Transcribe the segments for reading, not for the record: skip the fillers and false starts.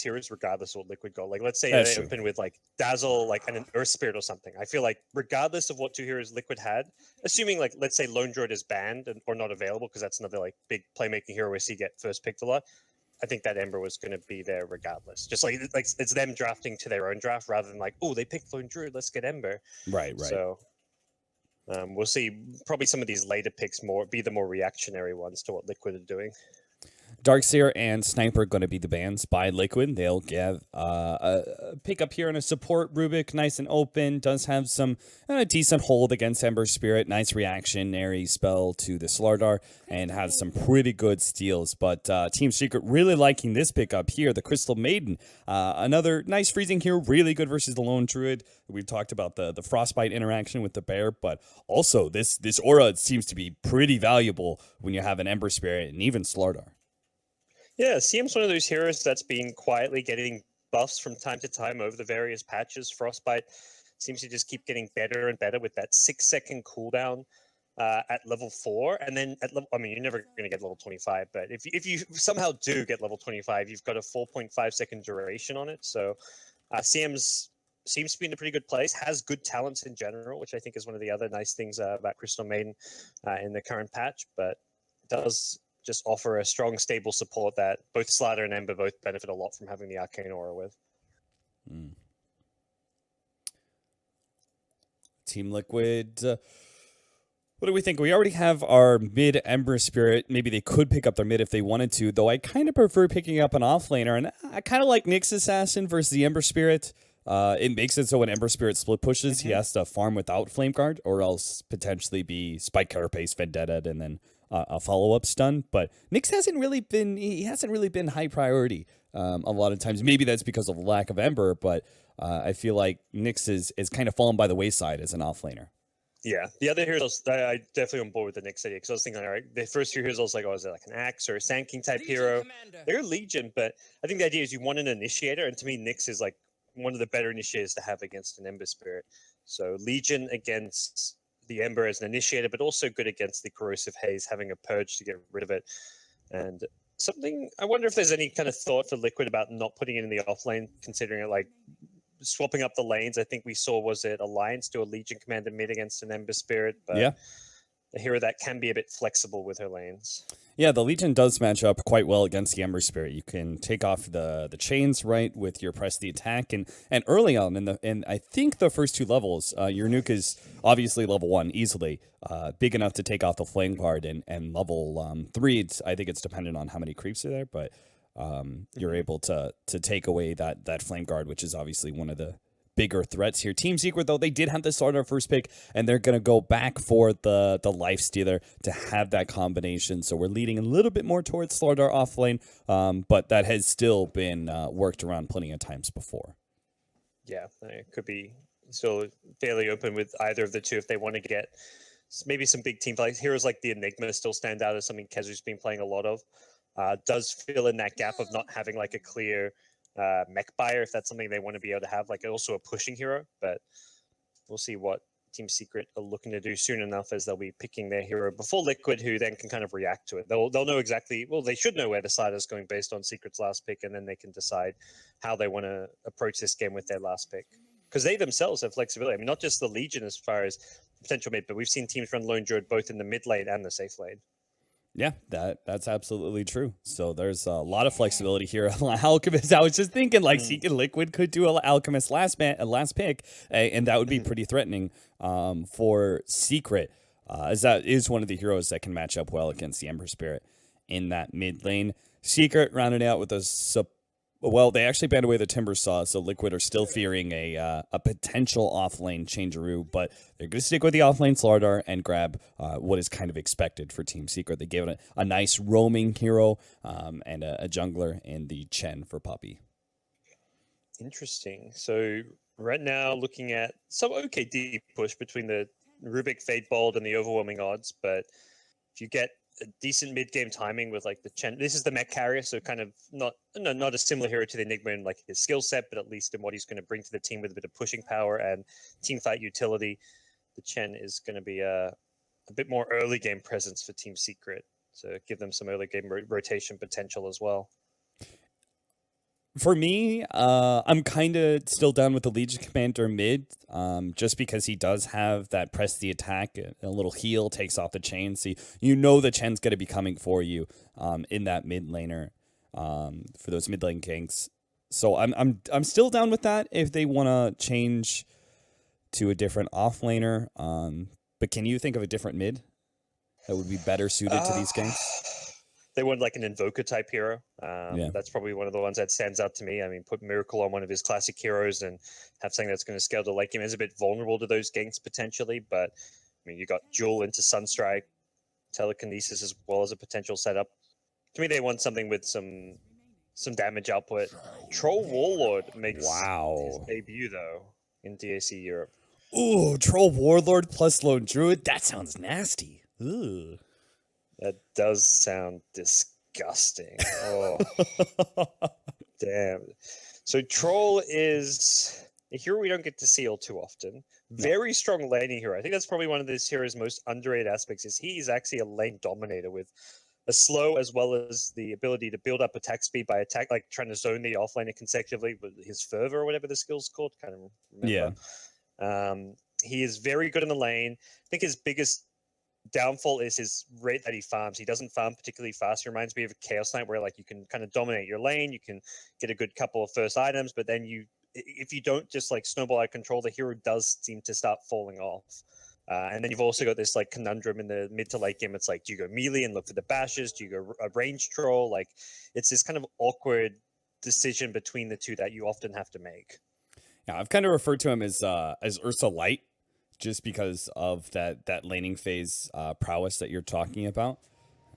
heroes regardless of what Liquid got. Like, let's say That's they true. open with like Dazzle, like and an Earth Spirit or something. I feel like regardless of what two heroes Liquid had, assuming like let's say Lone Druid is banned or not available because that's another like big playmaking hero we see get first picked a lot. I think that Ember was going to be there regardless. Just like it's them drafting to their own draft rather than like, oh, they picked Lone Druid, let's get Ember. Right. So we'll see. Probably some of these later picks be the more reactionary ones to what Liquid are doing. Darkseer and Sniper going to be the bans by Liquid. They'll get a pick up here in a support Rubik, nice and open. Does have some decent hold against Ember Spirit. Nice reactionary spell to the Slardar and has some pretty good steals. But Team Secret really liking this pickup here. The Crystal Maiden, another nice freezing hero, really good versus the Lone Druid. We've talked about the Frostbite interaction with the Bear, but also this aura seems to be pretty valuable when you have an Ember Spirit and even Slardar. Yeah, CM's one of those heroes that's been quietly getting buffs from time to time over the various patches. Frostbite seems to just keep getting better and better with that 6-second cooldown at level 4. And then at level, I mean, you're never going to get level 25, but if you somehow do get level 25, you've got a 4.5-second duration on it. So CM's seems to be in a pretty good place, has good talents in general, which I think is one of the other nice things about Crystal Maiden in the current patch, but does just offer a strong, stable support that both Slider and Ember both benefit a lot from having the Arcane Aura with. Team Liquid, what do we think? We already have our mid Ember Spirit. Maybe they could pick up their mid if they wanted to, though I kind of prefer picking up an offlaner, and I kind of like Nyx Assassin versus the Ember Spirit. It makes it so when Ember Spirit split pushes, he has to farm without Flame Guard, or else potentially be Spike Carapace, Vendetta, and then a follow-up stun. But Nyx hasn't really been high priority a lot of times. Maybe that's because of the lack of Ember, but I feel like Nyx is kind of fallen by the wayside as an offlaner. Yeah, the other heroes, I definitely on board with the Nyx idea because I was thinking, all right, the first few heroes, I was like, oh, is it like an Axe or a Sand King type hero? Commander. They're Legion, but I think the idea is you want an initiator, and to me, Nyx is like one of the better initiators to have against an Ember Spirit. So Legion against the Ember as an initiator, but also good against the Corrosive Haze, having a purge to get rid of it. And something, I wonder if there's any kind of thought for Liquid about not putting it in the offlane, considering it like swapping up the lanes. I think we saw, was it Alliance do a Legion Commander mid against an Ember Spirit, but yeah, a hero that can be a bit flexible with her lanes. Yeah, the Legion does match up quite well against the Ember Spirit. You can take off the chains right with your press the attack, and early on in I think the first 2 levels, your nuke is obviously level 1 easily, big enough to take off the Flame Guard, and level 3, I think it's dependent on how many creeps are there, but you're able to take away that Flame Guard, which is obviously one of the bigger threats here. Team Secret, though, they did have to start our first pick, and they're going to go back for the Life Stealer to have that combination. So we're leading a little bit more towards Slardar offlane, but that has still been worked around plenty of times before. Yeah, it could be still fairly open with either of the two if they want to get maybe some big team plays. Heroes like the Enigma still stand out as something Kezu's been playing a lot of. Does fill in that gap of not having like a clear mech buyer, if that's something they want to be able to have, like also a pushing hero. But we'll see what Team Secret are looking to do soon enough, as they'll be picking their hero before Liquid, who then can kind of react to it. They'll know exactly, well, they should know where the side is going based on Secret's last pick, and then they can decide how they want to approach this game with their last pick. Because they themselves have flexibility. I mean, not just the Legion as far as potential mid, but we've seen teams run Lone Druid both in the mid lane and the safe lane. Yeah, that's absolutely true. So there's a lot of flexibility here. Alchemist, I was just thinking like Seeking Liquid could do an Alchemist last pick, and that would be pretty threatening for Secret, as that is one of the heroes that can match up well against the Ember Spirit in that mid lane. Secret rounded out with well, they actually banned away the Timber Saw, so Liquid are still fearing a potential offlane changeroo, but they're going to stick with the offlane Slardar and grab what is kind of expected for Team Secret. They gave it a nice roaming hero and a jungler in the Chen for Puppy. Interesting. So right now, looking at some okay deep push between the Rubik Fate Bold and the overwhelming odds, but if you get a decent mid-game timing with like the Chen, this is the mech carrier, so kind of not a similar hero to the Enigma in like his skill set, but at least in what he's going to bring to the team with a bit of pushing power and team fight utility. The Chen is going to be a bit more early game presence for Team Secret, so give them some early game rotation potential as well. For me, I'm kind of still down with the Legion Commander mid, just because he does have that press the attack, a little heal, takes off the chain. So you know the Chen's going to be coming for you in that mid laner for those mid lane ganks. So I'm still down with that if they want to change to a different off laner. But can you think of a different mid that would be better suited to these ganks? They want like an invoker type hero. Yeah. That's probably one of the ones that stands out to me. I mean, put Miracle on one of his classic heroes and have something that's going to scale to late game. Is a bit vulnerable to those ganks potentially, but I mean, you got Jewel into Sunstrike, Telekinesis as well as a potential setup. To me, they want something with some damage output. Troll Warlord makes his debut though in DAC Europe. Ooh, Troll Warlord plus Lone Druid. That sounds nasty. Ooh. That does sound disgusting. Oh, damn. So Troll is a hero we don't get to see all too often. Very strong laning hero. I think that's probably one of this hero's most underrated aspects is he's actually a lane dominator with a slow as well as the ability to build up attack speed by like trying to zone the offlaner consecutively with his fervor or whatever the skill's called. Can't remember. Yeah. He is very good in the lane. I think his biggest downfall is his rate that he farms. He doesn't farm particularly fast. He reminds me of a Chaos Knight where like you can kind of dominate your lane, you can get a good couple of first items, but then if you don't just like snowball out of control, the hero does seem to start falling off. And then you've also got this like conundrum in the mid to late game. It's like, do you go melee and look for the bashes? Do you go a range troll? Like it's this kind of awkward decision between the two that you often have to make. Yeah, I've kind of referred to him as Ursa Light, just because of that laning phase prowess that you're talking about.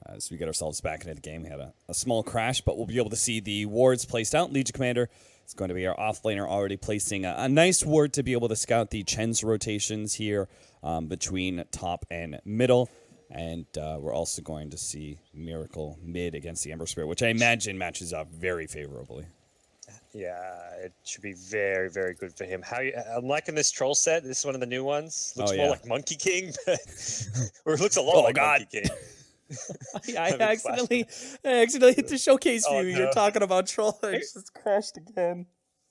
As we get ourselves back into the game, we had a small crash, but we'll be able to see the wards placed out. Legion Commander is going to be our off laner, already placing a nice ward to be able to scout the Chen's rotations here between top and middle. And we're also going to see Miracle mid against the Ember Spirit, which I imagine matches up very favorably. Yeah, it should be very, very good for him. I'm liking this troll set. This is one of the new ones. Looks more like Monkey King, or it looks a lot like Monkey King. I accidentally hit the showcase view. No. You're talking about troll. It just crashed again.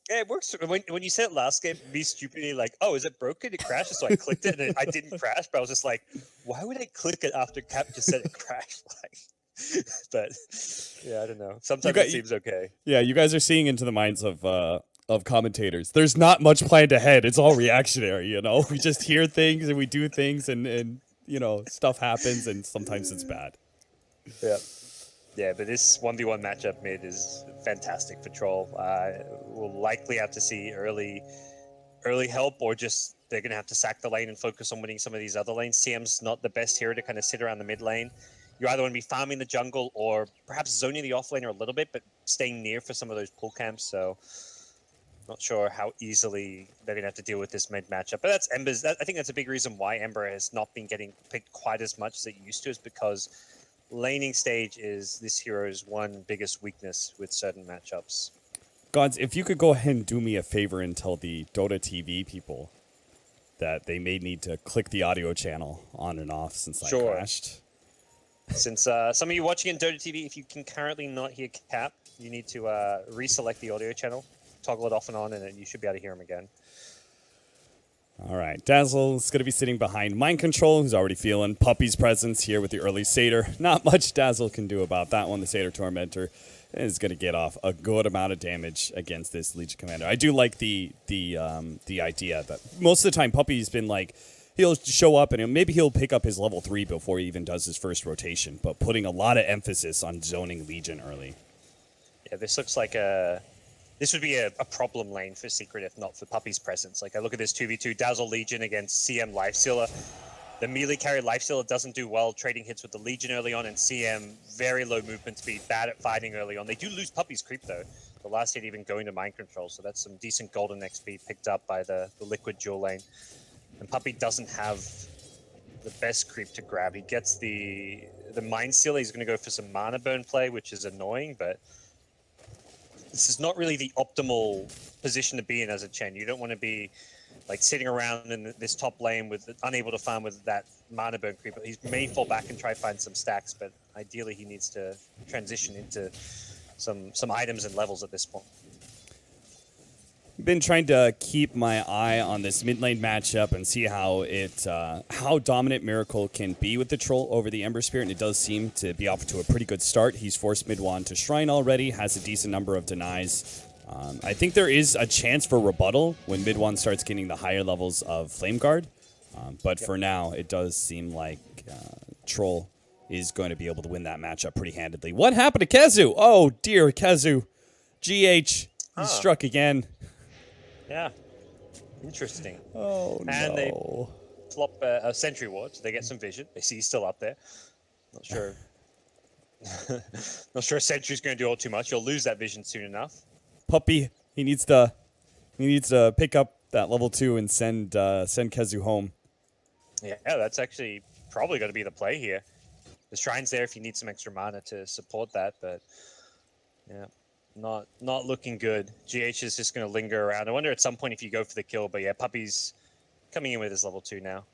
Yeah, it works. When you said it last game, me stupidly like, oh, is it broken? It crashed. So I clicked it and I didn't crash, but I was just like, why would I click it after Cap just said it crashed? Like, but yeah, I don't know. Sometimes it seems okay. Yeah, you guys are seeing into the minds of commentators. There's not much planned ahead. It's all reactionary, you know. We just hear things and we do things, and you know, stuff happens, and sometimes it's bad. Yeah, but this 1v1 matchup mid is fantastic for Troll. We'll likely have to see early help, or just they're going to have to sack the lane and focus on winning some of these other lanes. CM's not the best hero to kind of sit around the mid lane. You either want to be farming the jungle or perhaps zoning the offlaner a little bit, but staying near for some of those pull camps. So not sure how easily they're going to have to deal with this mid matchup. But that's Ember's. I think that's a big reason why Ember has not been getting picked quite as much as it used to, is because laning stage is this hero's one biggest weakness with certain matchups. Gods, if you could go ahead and do me a favor and tell the Dota TV people that they may need to click the audio channel on and off since I crashed. Since some of you watching in Dota TV, if you can currently not hear Cap, you need to reselect the audio channel, toggle it off and on, and then you should be able to hear him again. All right, Dazzle is going to be sitting behind Mind Control, who's already feeling Puppy's presence here with the early Satyr. Not much Dazzle can do about that one. The Satyr Tormentor is going to get off a good amount of damage against this Legion Commander. I do like the idea that most of the time Puppy's been like, he'll show up and maybe he'll pick up his level 3 before he even does his first rotation, but putting a lot of emphasis on zoning Legion early. Yeah, this looks like this would be a problem lane for Secret if not for Puppy's presence. Like, I look at this 2v2, Dazzle Legion against CM Lifestealer. The melee carry Lifestealer doesn't do well trading hits with the Legion early on, and CM, very low movement speed, bad at fighting early on. They do lose Puppy's creep, though. The last hit even going to Mind Control, so that's some decent golden XP picked up by the Liquid dual lane. And Puppy doesn't have the best creep to grab. He gets the Mind Stealer. He's going to go for some mana burn play, which is annoying, but this is not really the optimal position to be in as a Chen. You don't want to be like sitting around in this top lane with unable to farm with that mana burn creep. He may fall back and try to find some stacks, but ideally he needs to transition into some items and levels at this point. been trying to keep my eye on this mid lane matchup and see how how dominant Miracle can be with the Troll over the Ember Spirit, and it does seem to be off to a pretty good start. He's forced Mid-Wan to Shrine already, has a decent number of denies. I think there is a chance for rebuttal when Mid-Wan starts getting the higher levels of Flame Guard, but for now, it does seem like Troll is going to be able to win that matchup pretty handedly. What happened to Kezu? Oh dear, Kezu. GH, he struck again. Yeah, interesting. Oh, and no. they flop a Sentry Ward, so they get some vision. They see he's still up there. Not sure. Not sure a Sentry's going to do all too much. You'll lose that vision soon enough. Puppy, he needs to pick up that level 2 and send Kezu home. Yeah, that's actually probably going to be the play here. The Shrine's there if you need some extra mana to support that, but yeah. Not looking good. GH is just going to linger around. I wonder at some point if you go for the kill, but yeah, Puppy's coming in with his level 2 now.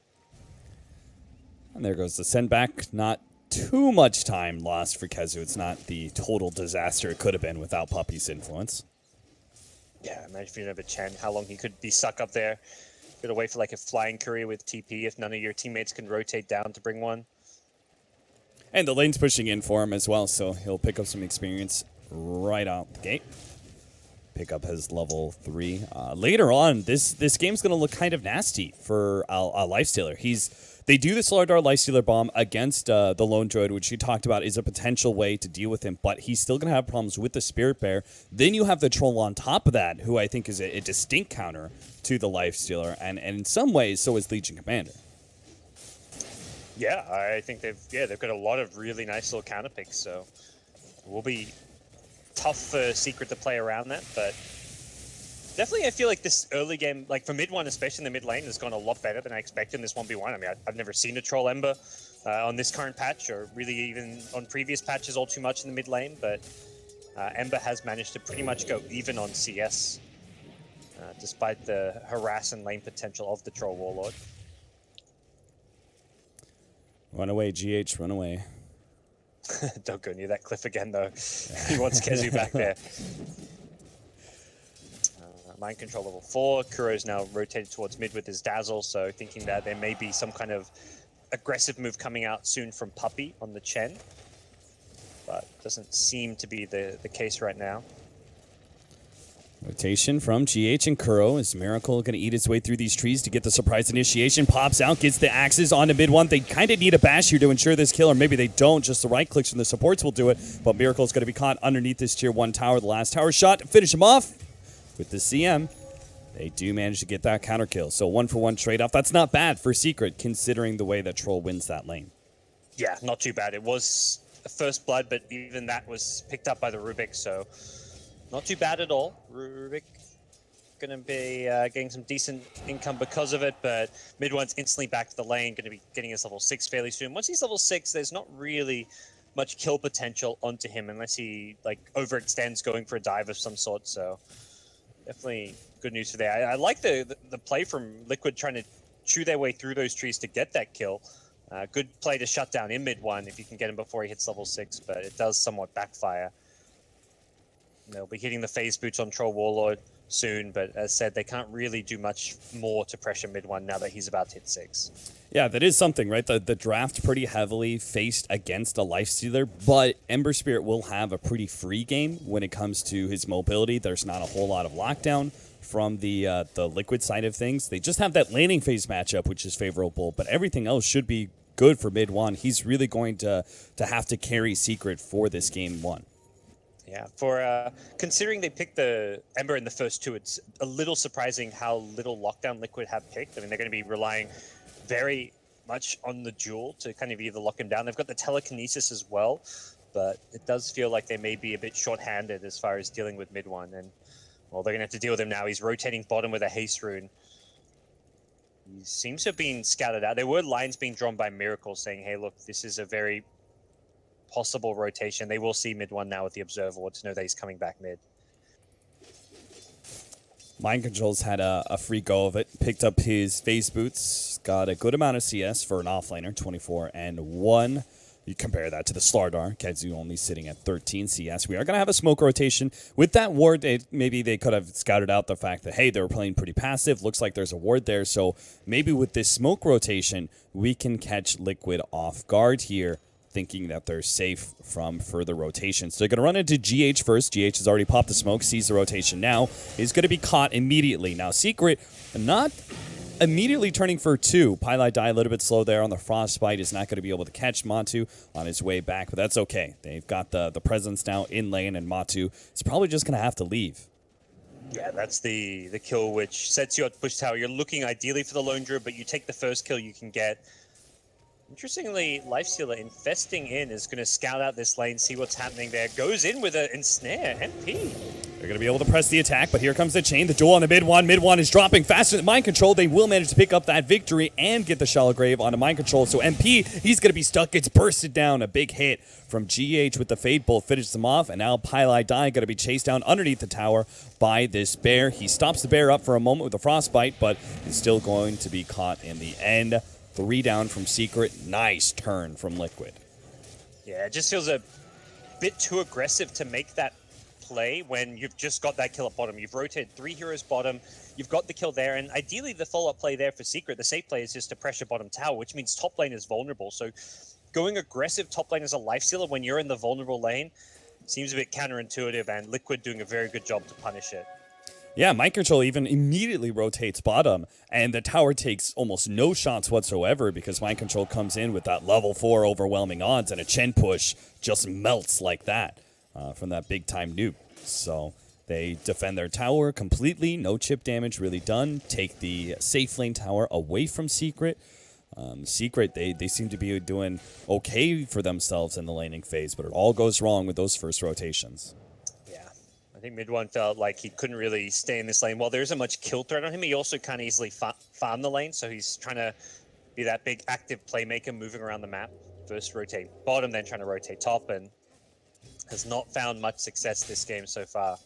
And there goes the send back. Not too much time lost for Kezu. It's not the total disaster it could have been without Puppy's influence. Yeah, imagine if you have a Chen, how long he could be stuck up there. Gotta wait for like a flying courier with TP if none of your teammates can rotate down to bring one. And the lane's pushing in for him as well, so he'll pick up some experience right out the gate. Pick up his level 3. Later on, this game's going to look kind of nasty for a Lifestealer. They do the Solar Lifestealer bomb against the Lone Druid, which you talked about is a potential way to deal with him, but he's still going to have problems with the Spirit Bear. Then you have the Troll on top of that, who I think is a distinct counter to the Lifestealer, and in some ways, so is Legion Commander. Yeah, I think they've got a lot of really nice little counter picks, so it will be tough for Secret to play around that, but definitely I feel like this early game, like for mid-1, especially in the mid lane, has gone a lot better than I expected in this 1v1. I mean, I've never seen a Troll Ember on this current patch, or really even on previous patches all too much in the mid lane, but Ember has managed to pretty much go even on CS, despite the harass and lane potential of the Troll Warlord. Run away, GH, run away. Don't go near that cliff again, though. He wants Kezu back there. Mind control level 4. Kuro's now rotated towards mid with his Dazzle, so thinking that there may be some kind of aggressive move coming out soon from Puppy on the Chen. But doesn't seem to be the case right now. Rotation from GH and Kuro. Is Miracle going to eat his way through these trees to get the surprise initiation? Pops out, gets the axes onto mid-1. They kind of need a bash here to ensure this kill, or maybe they don't. Just the right clicks from the supports will do it. But Miracle's going to be caught underneath this tier 1 tower. The last tower shot to finish him off with the CM. They do manage to get that counter kill. So 1-for-1 trade-off. That's not bad for Secret, considering the way that Troll wins that lane. Yeah, not too bad. It was a first blood, but even that was picked up by the Rubik, so not too bad at all. Rubik going to be getting some decent income because of it, but mid-1's instantly back to the lane, going to be getting his level 6 fairly soon. Once he's level 6, there's not really much kill potential onto him unless he like overextends going for a dive of some sort, so definitely good news for that. I like the play from Liquid trying to chew their way through those trees to get that kill. Good play to shut down in mid-1 if you can get him before he hits level 6, but it does somewhat backfire. They'll be hitting the phase boots on Troll Warlord soon, but as said, they can't really do much more to pressure mid-1 now that he's about to hit 6. Yeah, that is something, right? The draft pretty heavily faced against a Lifestealer, but Ember Spirit will have a pretty free game when it comes to his mobility. There's not a whole lot of lockdown from the Liquid side of things. They just have that laning phase matchup, which is favorable, but everything else should be good for mid-1. He's really going to have to carry Secret for this game 1. Yeah, for considering they picked the Ember in the first 2, it's a little surprising how little lockdown Liquid have picked. I mean, they're going to be relying very much on the Jewel to kind of either lock him down. They've got the Telekinesis as well, but it does feel like they may be a bit short-handed as far as dealing with mid-1. And, well, they're going to have to deal with him now. He's rotating bottom with a Haste Rune. He seems to have been scouted out. There were lines being drawn by Miracle saying, hey, look, this is a very possible rotation. They will see mid-1 now with the Observer Ward to know that he's coming back mid. Mind Control's had a free go of it. Picked up his phase boots. Got a good amount of CS for an offlaner. 24 and 1 You compare that to the Slardar, Kedzu only sitting at 13 CS. We are going to have a smoke rotation. With that ward, maybe they could have scouted out the fact that, hey, they were playing pretty passive. Looks like there's a ward there. So maybe with this smoke rotation, we can catch Liquid off guard here, thinking that they're safe from further rotations. So they're going to run into GH first. GH has already popped the smoke, sees the rotation now, is going to be caught immediately. Now, Secret, not immediately turning for 2. Pylai die a little bit slow there on the Frostbite. Is not going to be able to catch Matu on his way back, but that's okay. They've got the presence now in lane, and Matu is probably just going to have to leave. Yeah, that's the kill which sets you up to push tower. You're looking ideally for the lone druid, but you take the first kill you can get. Interestingly, Lifestealer infesting in is going to scout out this lane, see what's happening there. Goes in with an ensnare, MP. They're going to be able to press the attack, but here comes the chain. The duel on the mid one. Mid one is dropping faster than Mind Control. They will manage to pick up that victory and get the Shallow Grave onto Mind Control. So MP, he's going to be stuck. Gets bursted down. A big hit from GH with the Fade Bolt finishes them off. And now Pylai Die going to be chased down underneath the tower by this bear. He stops the bear up for a moment with a Frostbite, but is still going to be caught in the end. 3 down from Secret. Nice turn from Liquid. Yeah, it just feels a bit too aggressive to make that play when you've just got that kill at bottom. You've rotated 3 heroes bottom, you've got the kill there, and ideally the follow-up play there for Secret, the safe play is just to pressure bottom tower, which means top lane is vulnerable. So going aggressive top lane as a Lifestealer when you're in the vulnerable lane seems a bit counterintuitive, and Liquid doing a very good job to punish it. Yeah, Mind Control even immediately rotates bottom, and the tower takes almost no shots whatsoever because Mind Control comes in with that level 4 overwhelming odds, and a Chen push just melts like that from that big-time nuke. So they defend their tower completely, no chip damage really done, take the safe lane tower away from Secret. Secret, they seem to be doing okay for themselves in the laning phase, but it all goes wrong with those first rotations. I think mid one felt like he couldn't really stay in this lane. While there isn't much kill threat on him, he also can't easily farm the lane, so he's trying to be that big active playmaker moving around the map. First rotate bottom, then trying to rotate top, and has not found much success this game so far.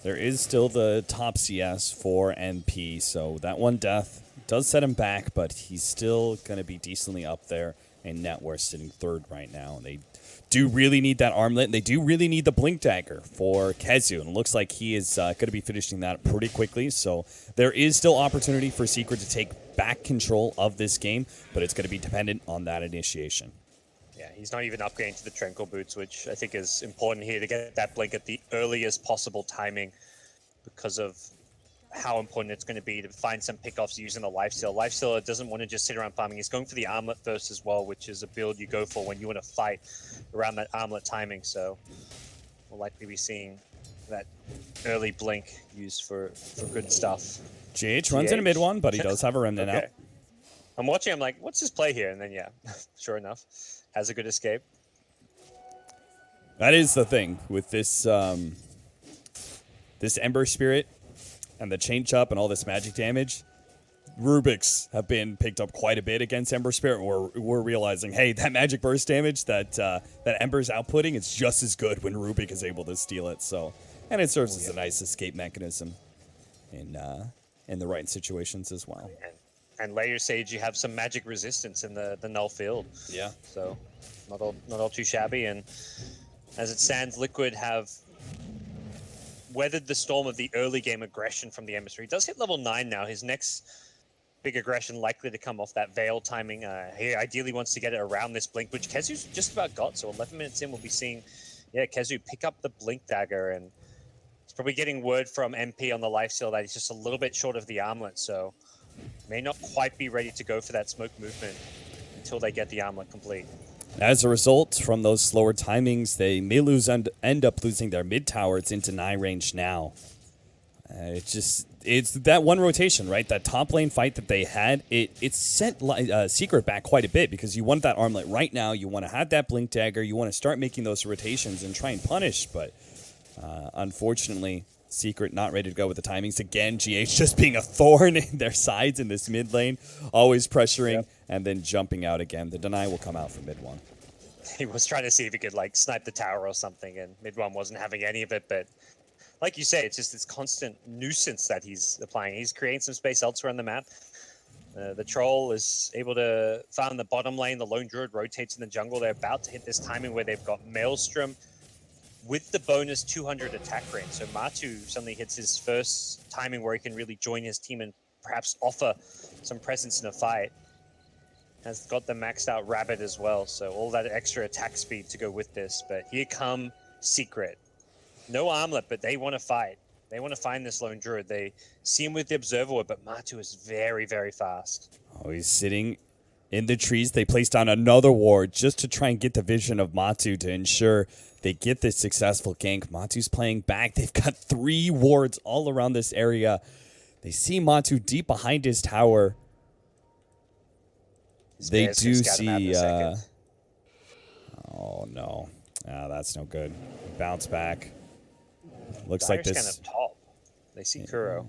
There is still the top CS for NP, so that one death does set him back, but he's still going to be decently up there. And net worth sitting 3rd right now. They do really need that armlet, and they do really need the Blink Dagger for Kedzu, and it looks like he is going to be finishing that pretty quickly, so there is still opportunity for Secret to take back control of this game, but it's going to be dependent on that initiation. Yeah, he's not even upgrading to the Tranquil Boots, which I think is important here to get that Blink at the earliest possible timing because of how important it's going to be to find some pickoffs using the Lifesteal. Lifestealer doesn't want to just sit around farming. He's going for the armlet first as well, which is a build you go for when you want to fight around that armlet timing. So we'll likely be seeing that early blink used for good stuff. GH runs in a mid one, but he does have a remnant out. I'm watching, I'm like, what's his play here? And then, yeah, sure enough, has a good escape. That is the thing with this, this Ember Spirit and the chain chop and all this magic damage. Rubiks have been picked up quite a bit against Ember Spirit. We're realizing, hey, that magic burst damage that that Ember's outputting, it's just as good when Rubik is able to steal it. So, and it serves as a nice escape mechanism in the right situations as well. And layer Sage, you have some magic resistance in the null field. Yeah. So not all too shabby. And as it stands, Liquid have weathered the storm of the early game aggression from the Emissary. He does hit level 9 now. His next big aggression likely to come off that Veil timing. He ideally wants to get it around this Blink, which Kezu's just about got. So 11 minutes in, we'll be seeing, Kezu pick up the Blink Dagger, and he's probably getting word from MP on the Lifesteal that he's just a little bit short of the armlet, so may not quite be ready to go for that smoke movement until they get the armlet complete. As a result, from those slower timings, they may end up losing their mid tower. It's into 9 range now. It's that one rotation, right? That top lane fight that they had, it sent Secret back quite a bit because you want that armlet right now. You want to have that Blink Dagger. You want to start making those rotations and try and punish. But unfortunately, Secret not ready to go with the timings. Again, GH just being a thorn in their sides in this mid lane, always pressuring and then jumping out again. The deny will come out for mid one. He was trying to see if he could like snipe the tower or something, and mid one wasn't having any of it. But like you say, it's just this constant nuisance that he's applying. He's creating some space elsewhere on the map. The Troll is able to farm the bottom lane. The Lone Druid rotates in the jungle. They're about to hit this timing where they've got Maelstrom with the bonus 200 attack range. So Matu suddenly hits his first timing where he can really join his team and perhaps offer some presence in a fight. Has got the maxed out Rabbit as well. So all that extra attack speed to go with this. But here come Secret. No armlet, but they want to fight. They want to find this Lone Druid. They see him with the Observer Ward, but Matu is very, very fast. Oh, he's sitting in the trees. They placed down another ward just to try and get the vision of Matu to ensure they get this successful gank. Matu's playing back. They've got 3 wards all around this area. They see Matu deep behind his tower. They do see... oh, no. Ah, that's no good. Bounce back. Looks like this... kind of top. They see Kuro.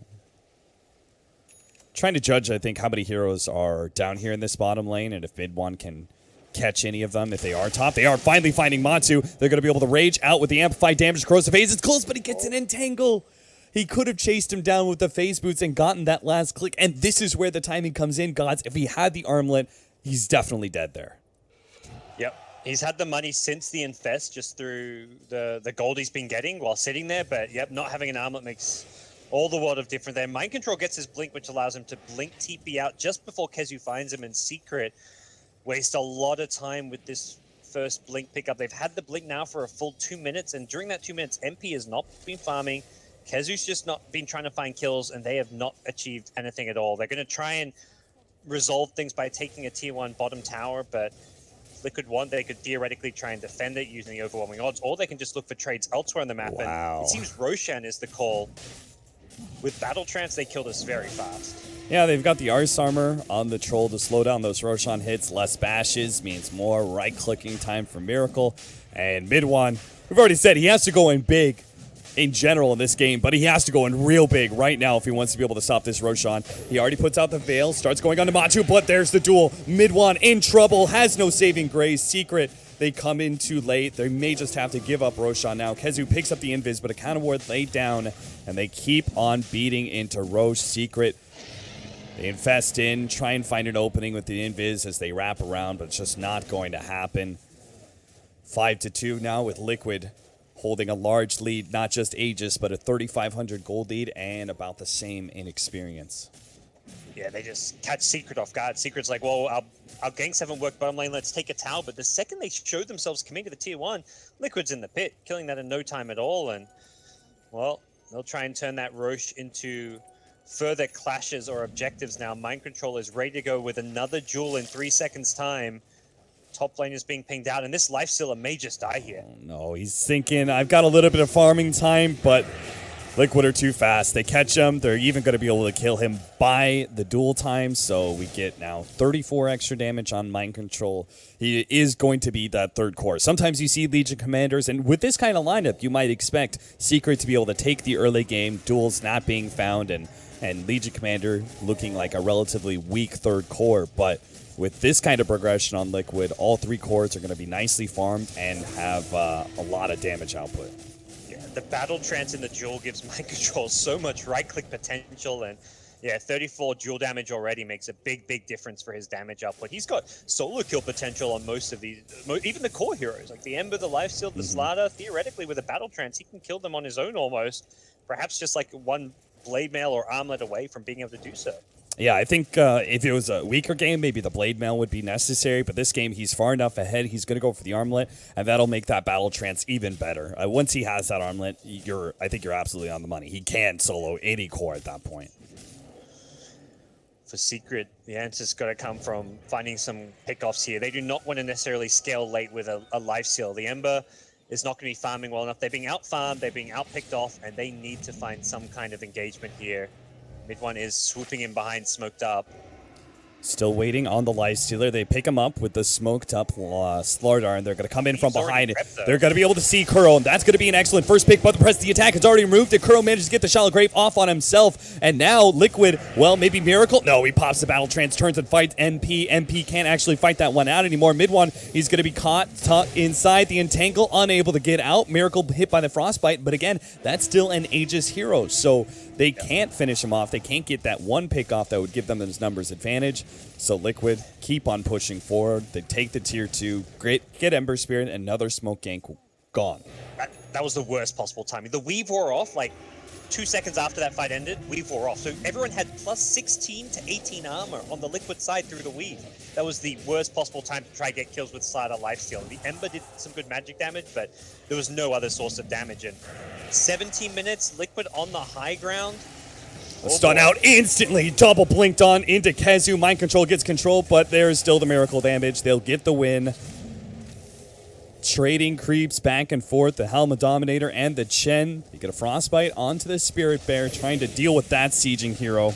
Trying to judge, I think, how many heroes are down here in this bottom lane, and if mid one can catch any of them. If they are top, they are finally finding Matu. They're going to be able to rage out with the amplified damage. Corrosive Haze is close, but he gets an entangle. He could have chased him down with the phase boots and gotten that last click, and this is where the timing comes in, gods. If he had the armlet, he's definitely dead there. Yep. He's had the money since the Infest, just through the gold he's been getting while sitting there, but yep, not having an armlet makes all the world of difference there. Mind Control gets his blink, which allows him to blink TP out just before Kezu finds him in Secret. Waste a lot of time with this first blink pickup. They've had the blink now for a full 2 minutes, and during that 2 minutes, MP has not been farming. Kezu's just not been trying to find kills, and they have not achieved anything at all. They're going to try and resolve things by taking a tier 1 bottom tower, but Liquid want, they could theoretically try and defend it using the overwhelming odds, or they can just look for trades elsewhere on the map. Wow. And it seems Roshan is the call. With Battle Trance, they kill this very fast. Yeah, they've got the Arse armor on the Troll to slow down those Roshan hits. Less bashes means more right-clicking time for Miracle. And mid one, we've already said he has to go in big in general in this game, but he has to go in real big right now if he wants to be able to stop this Roshan. He already puts out the Veil, starts going on to Matu, but there's the duel. Mid one in trouble, has no saving grace. Secret, they come in too late. They may just have to give up Roshan now. Kezu picks up the invis, but a counter ward laid down, and they keep on beating into Roche. Secret, they infest in, try and find an opening with the invis as they wrap around, but it's just not going to happen. 5-2 now with Liquid holding a large lead, not just Aegis, but a 3,500 gold lead and about the same in experience. Yeah, they just catch Secret off guard. Secret's like, well, our ganks haven't worked bottom lane, let's take a tower. But the second they show themselves coming to the tier 1, Liquid's in the pit, killing that in no time at all. And, well, they'll try and turn that Roche into further clashes or objectives now. Mind Control is ready to go with another duel in 3 seconds' time. Top lane is being pinged out, and this Lifestealer may just die here. Oh, no, he's thinking, I've got a little bit of farming time, but Liquid are too fast. They catch him. They're even going to be able to kill him by the duel time, so we get now 34 extra damage on Mind Control. He is going to be that third core. Sometimes you see Legion Commanders, and with this kind of lineup, you might expect Secret to be able to take the early game, duels not being found, and Legion Commander looking like a relatively weak third core, but with this kind of progression on Liquid, all 3 cores are going to be nicely farmed and have a lot of damage output. Yeah, the Battle Trance in the duel gives Mind Control so much right-click potential, and yeah, 34 duel damage already makes a big difference for his damage output. He's got solo kill potential on most of these, even the core heroes, like the Ember, the Lifesteal, the Slaughter. Theoretically, with a Battle Trance, he can kill them on his own almost, perhaps just like one Blade Mail or Armlet away from being able to do so. Yeah, I think if it was a weaker game, maybe the Blade Mail would be necessary, but this game, he's far enough ahead, he's going to go for the Armlet, and that'll make that Battle Trance even better. Once he has that Armlet, I think you're absolutely on the money. He can solo any core at that point. For Secret, the answer's got to come from finding some pickoffs here. They do not want to necessarily scale late with a Lifesteal. The Ember is not going to be farming well enough. They're being out-farmed, they're being out-picked off, and they need to find some kind of engagement here. Mid one is swooping in behind, smoked up. Still waiting on the Lifestealer. They pick him up with the smoked up Slardar, and they're going to come in from behind. They're going to be able to see Kuro, and that's going to be an excellent first pick, but the press the attack is already removed, and Kuro manages to get the Shallow Grave off on himself, and now Liquid, well, maybe Miracle? No, he pops the Battle Trance, turns and fights MP. MP can't actually fight that one out anymore. Mid one, he's going to be caught inside the Entangle, unable to get out. Miracle hit by the Frostbite, but again, that's still an Aegis hero, so they can't finish him off. They can't get that one pick off that would give them those numbers advantage. So Liquid keep on pushing forward. They take the tier 2. Great, get Ember Spirit, another smoke gank gone. That was the worst possible timing. The weave wore off like 2 seconds after that fight ended. Weave wore off. So everyone had plus 16 to 18 armor on the Liquid side through the weave. That was the worst possible time to try to get kills with Slider Lifesteal. The Ember did some good magic damage, but there was no other source of damage. And 17 minutes, Liquid on the high ground. Stun out instantly, double blinked on into Kezu. Mind Control gets control, but there's still the miracle damage. They'll get the win. Trading creeps back and forth. The Helma Dominator and the Chen. You get a Frostbite onto the Spirit Bear, trying to deal with that sieging hero.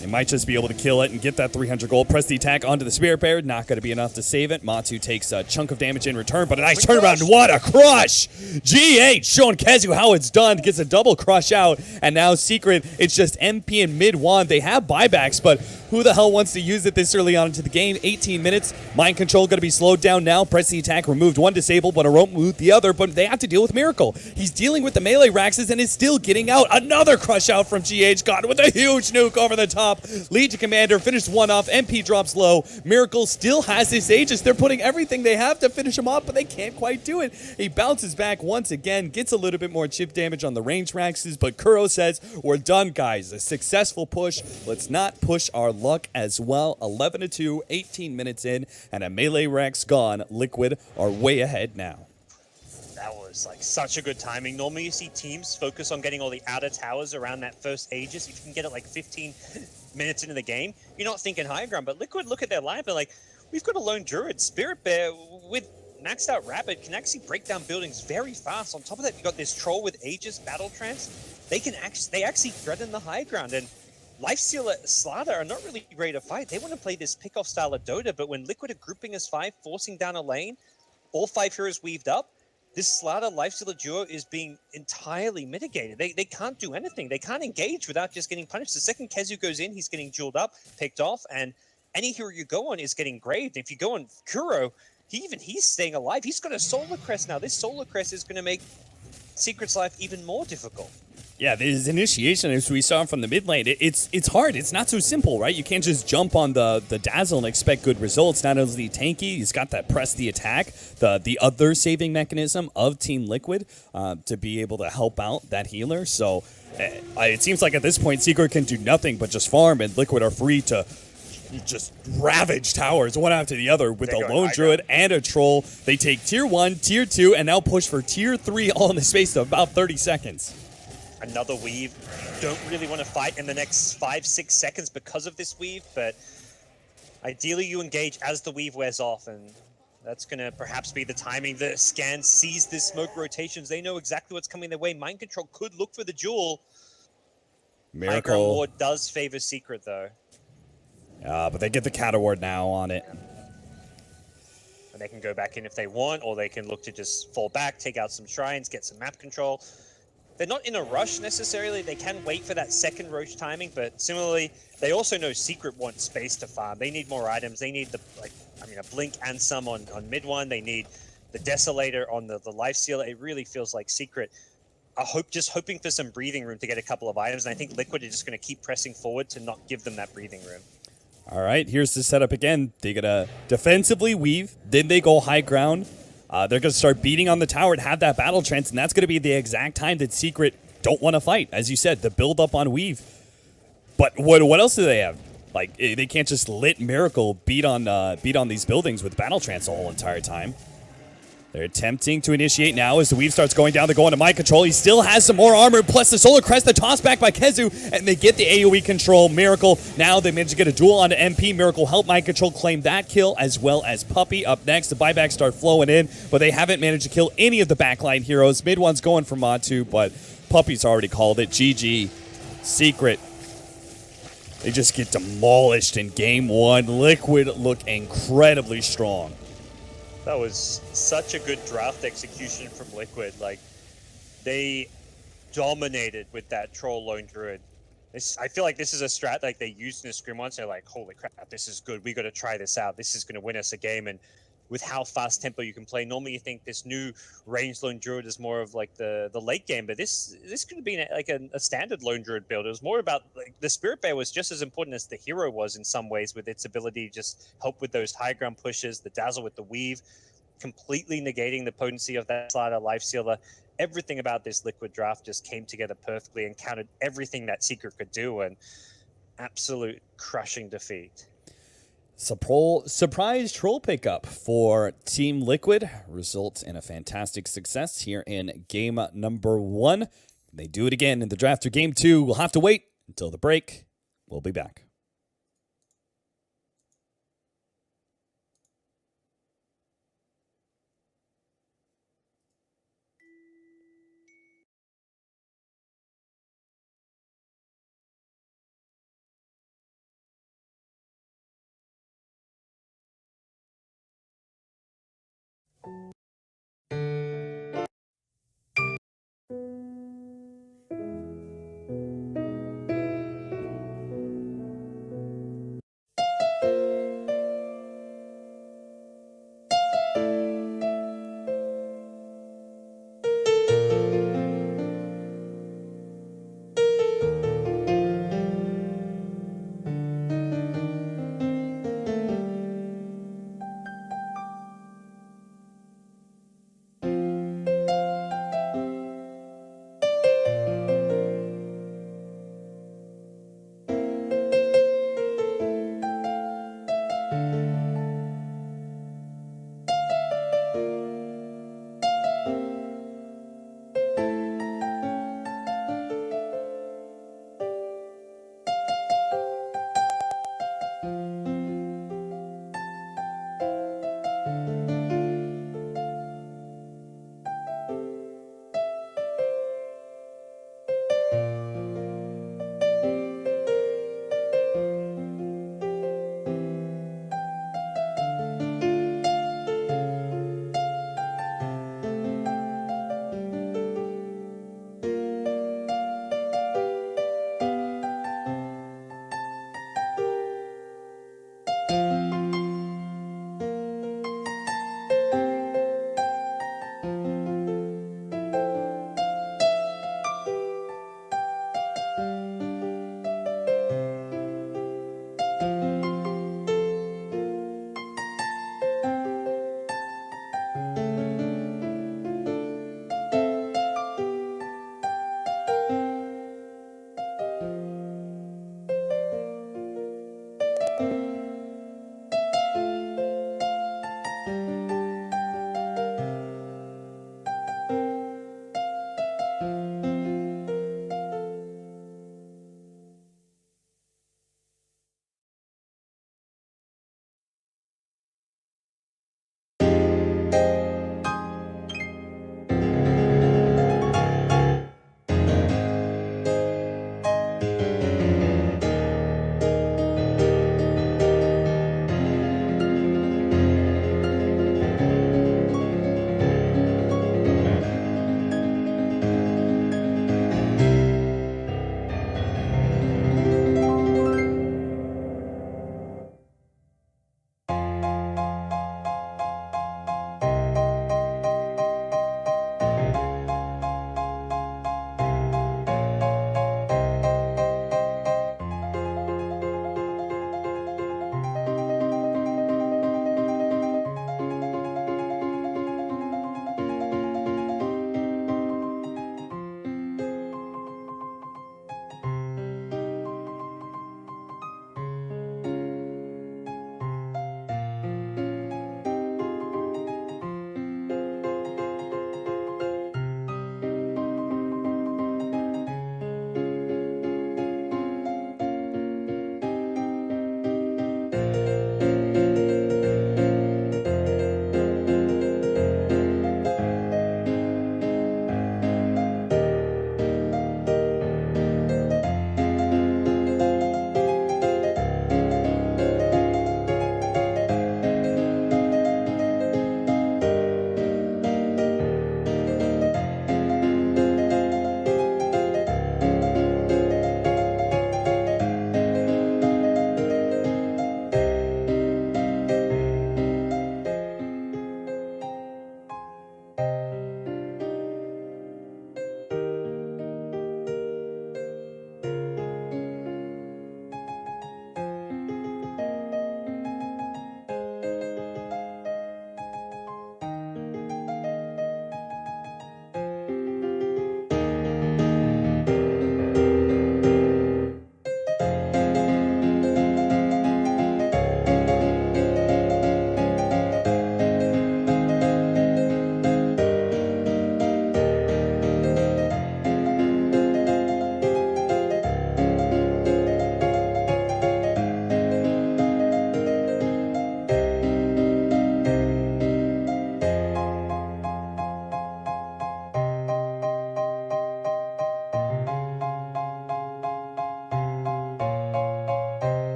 They might just be able to kill it and get that 300 gold. Press the attack onto the Spirit Bear. Not going to be enough to save it. Matu takes a chunk of damage in return, but a nice turnaround. What a crush! GH showing Kezu how it's done. Gets a double crush out. And now Secret, it's just MP and mid one. They have buybacks, but who the hell wants to use it this early on into the game? 18 minutes. Mind Control going to be slowed down now. Press the attack, removed one disabled, but a won't move the other. But they have to deal with Miracle. He's dealing with the melee Raxes and is still getting out. Another crush out from GH. God, with a huge nuke over the top. Legion Commander finished one off. MP drops low. Miracle still has his Aegis. They're putting everything they have to finish him off, but they can't quite do it. He bounces back once again, gets a little bit more chip damage on the range Raxes, but Kuro says, we're done, guys. A successful push. Let's not push our luck as well. 11-2, 18 minutes in, and a melee Rax gone. Liquid are way ahead now. That was like such a good timing. Normally you see teams focus on getting all the outer towers around that first Aegis. If you can get it like 15 minutes into the game, you're not thinking high ground. But Liquid, look at their lineup. They're like, we've got a lone Druid. Spirit Bear with maxed out Rapid can actually break down buildings very fast. On top of that, you got this Troll with Aegis Battle Trance. They actually threaten the high ground. And Lifestealer, Slardar are not really ready to fight. They want to play this pick-off style of Dota, but when Liquid are grouping as 5, forcing down a lane, all 5 heroes weaved up, this Slardar Lifestealer duo is being entirely mitigated. They can't do anything. They can't engage without just getting punished. The second Kezu goes in, he's getting jeweled up, picked off, and any hero you go on is getting graved. If you go on Kuro, he's staying alive. He's got a Solar Crest now. This Solar Crest is going to make Secret's life even more difficult. Yeah, this initiation, as we saw from the mid lane, it's hard. It's not so simple, right? You can't just jump on the Dazzle and expect good results. Not only tanky, he's got that press the attack, the other saving mechanism of Team Liquid to be able to help out that healer. So it seems like at this point, Secret can do nothing but just farm, and Liquid are free to just ravage towers one after the other with a lone Druid and a Troll. They take tier 1, tier 2, and now push for tier 3 all in the space of about 30 seconds. Another weave. Don't really want to fight in the next 5-6 seconds because of this weave, but ideally you engage as the weave wears off, and that's going to perhaps be the timing. The Scan sees this smoke rotations. They know exactly what's coming their way. Mind Control could look for the jewel. Miracle Ward does favor Secret, though. But they get the Cat Award now on it. And they can go back in if they want, or they can look to just fall back, take out some shrines, get some map control. They're not in a rush necessarily. They can wait for that second Roche timing, but similarly, they also know Secret wants space to farm. They need more items. They need a Blink and some on mid one. They need the Desolator on the Lifestealer. It really feels like Secret are just hoping for some breathing room to get a couple of items, and I think Liquid are just going to keep pressing forward to not give them that breathing room. All right, here's the setup again. They're going to defensively weave, then they go high ground. They're going to start beating on the tower and have that battle trance, and that's going to be the exact time that Secret don't want to fight. As you said, the build up on weave. But what else do they have? Like, they can't just let Miracle beat on these buildings with battle trance the whole entire time. They're attempting to initiate now as the weave starts going down. They're going to Mind Control. He still has some more armor, plus the Solar Crest, the toss back by Kezu, and they get the AoE control. Miracle, now they manage to get a duel onto MP. Miracle help Mind Control claim that kill, as well as Puppey up next. The buybacks start flowing in, but they haven't managed to kill any of the backline heroes. Mid one's going for Matu, but Puppey's already called it. GG. Secret They just get demolished in game one. Liquid look incredibly strong. That was such a good draft execution from Liquid. Like, they dominated with that troll lone druid. I feel like this is a strat like they used in a scrim once. They're like, holy crap, this is good. We got to try this out. This is going to win us a game. And with how fast tempo you can play, normally you think this new ranged lone druid is more of like the late game, but this could have been like a standard lone druid build. It was more about like the spirit bear was just as important as the hero was in some ways, with its ability to just help with those high ground pushes, the dazzle with the weave, completely negating the potency of that slider life sealer. Everything about this Liquid draft just came together perfectly and counted everything that Secret could do, and absolute crushing defeat. Surprise troll pickup for Team Liquid results in a fantastic success here in game number 1. They do it again in the draft for game 2. We'll have to wait until the break. We'll be back.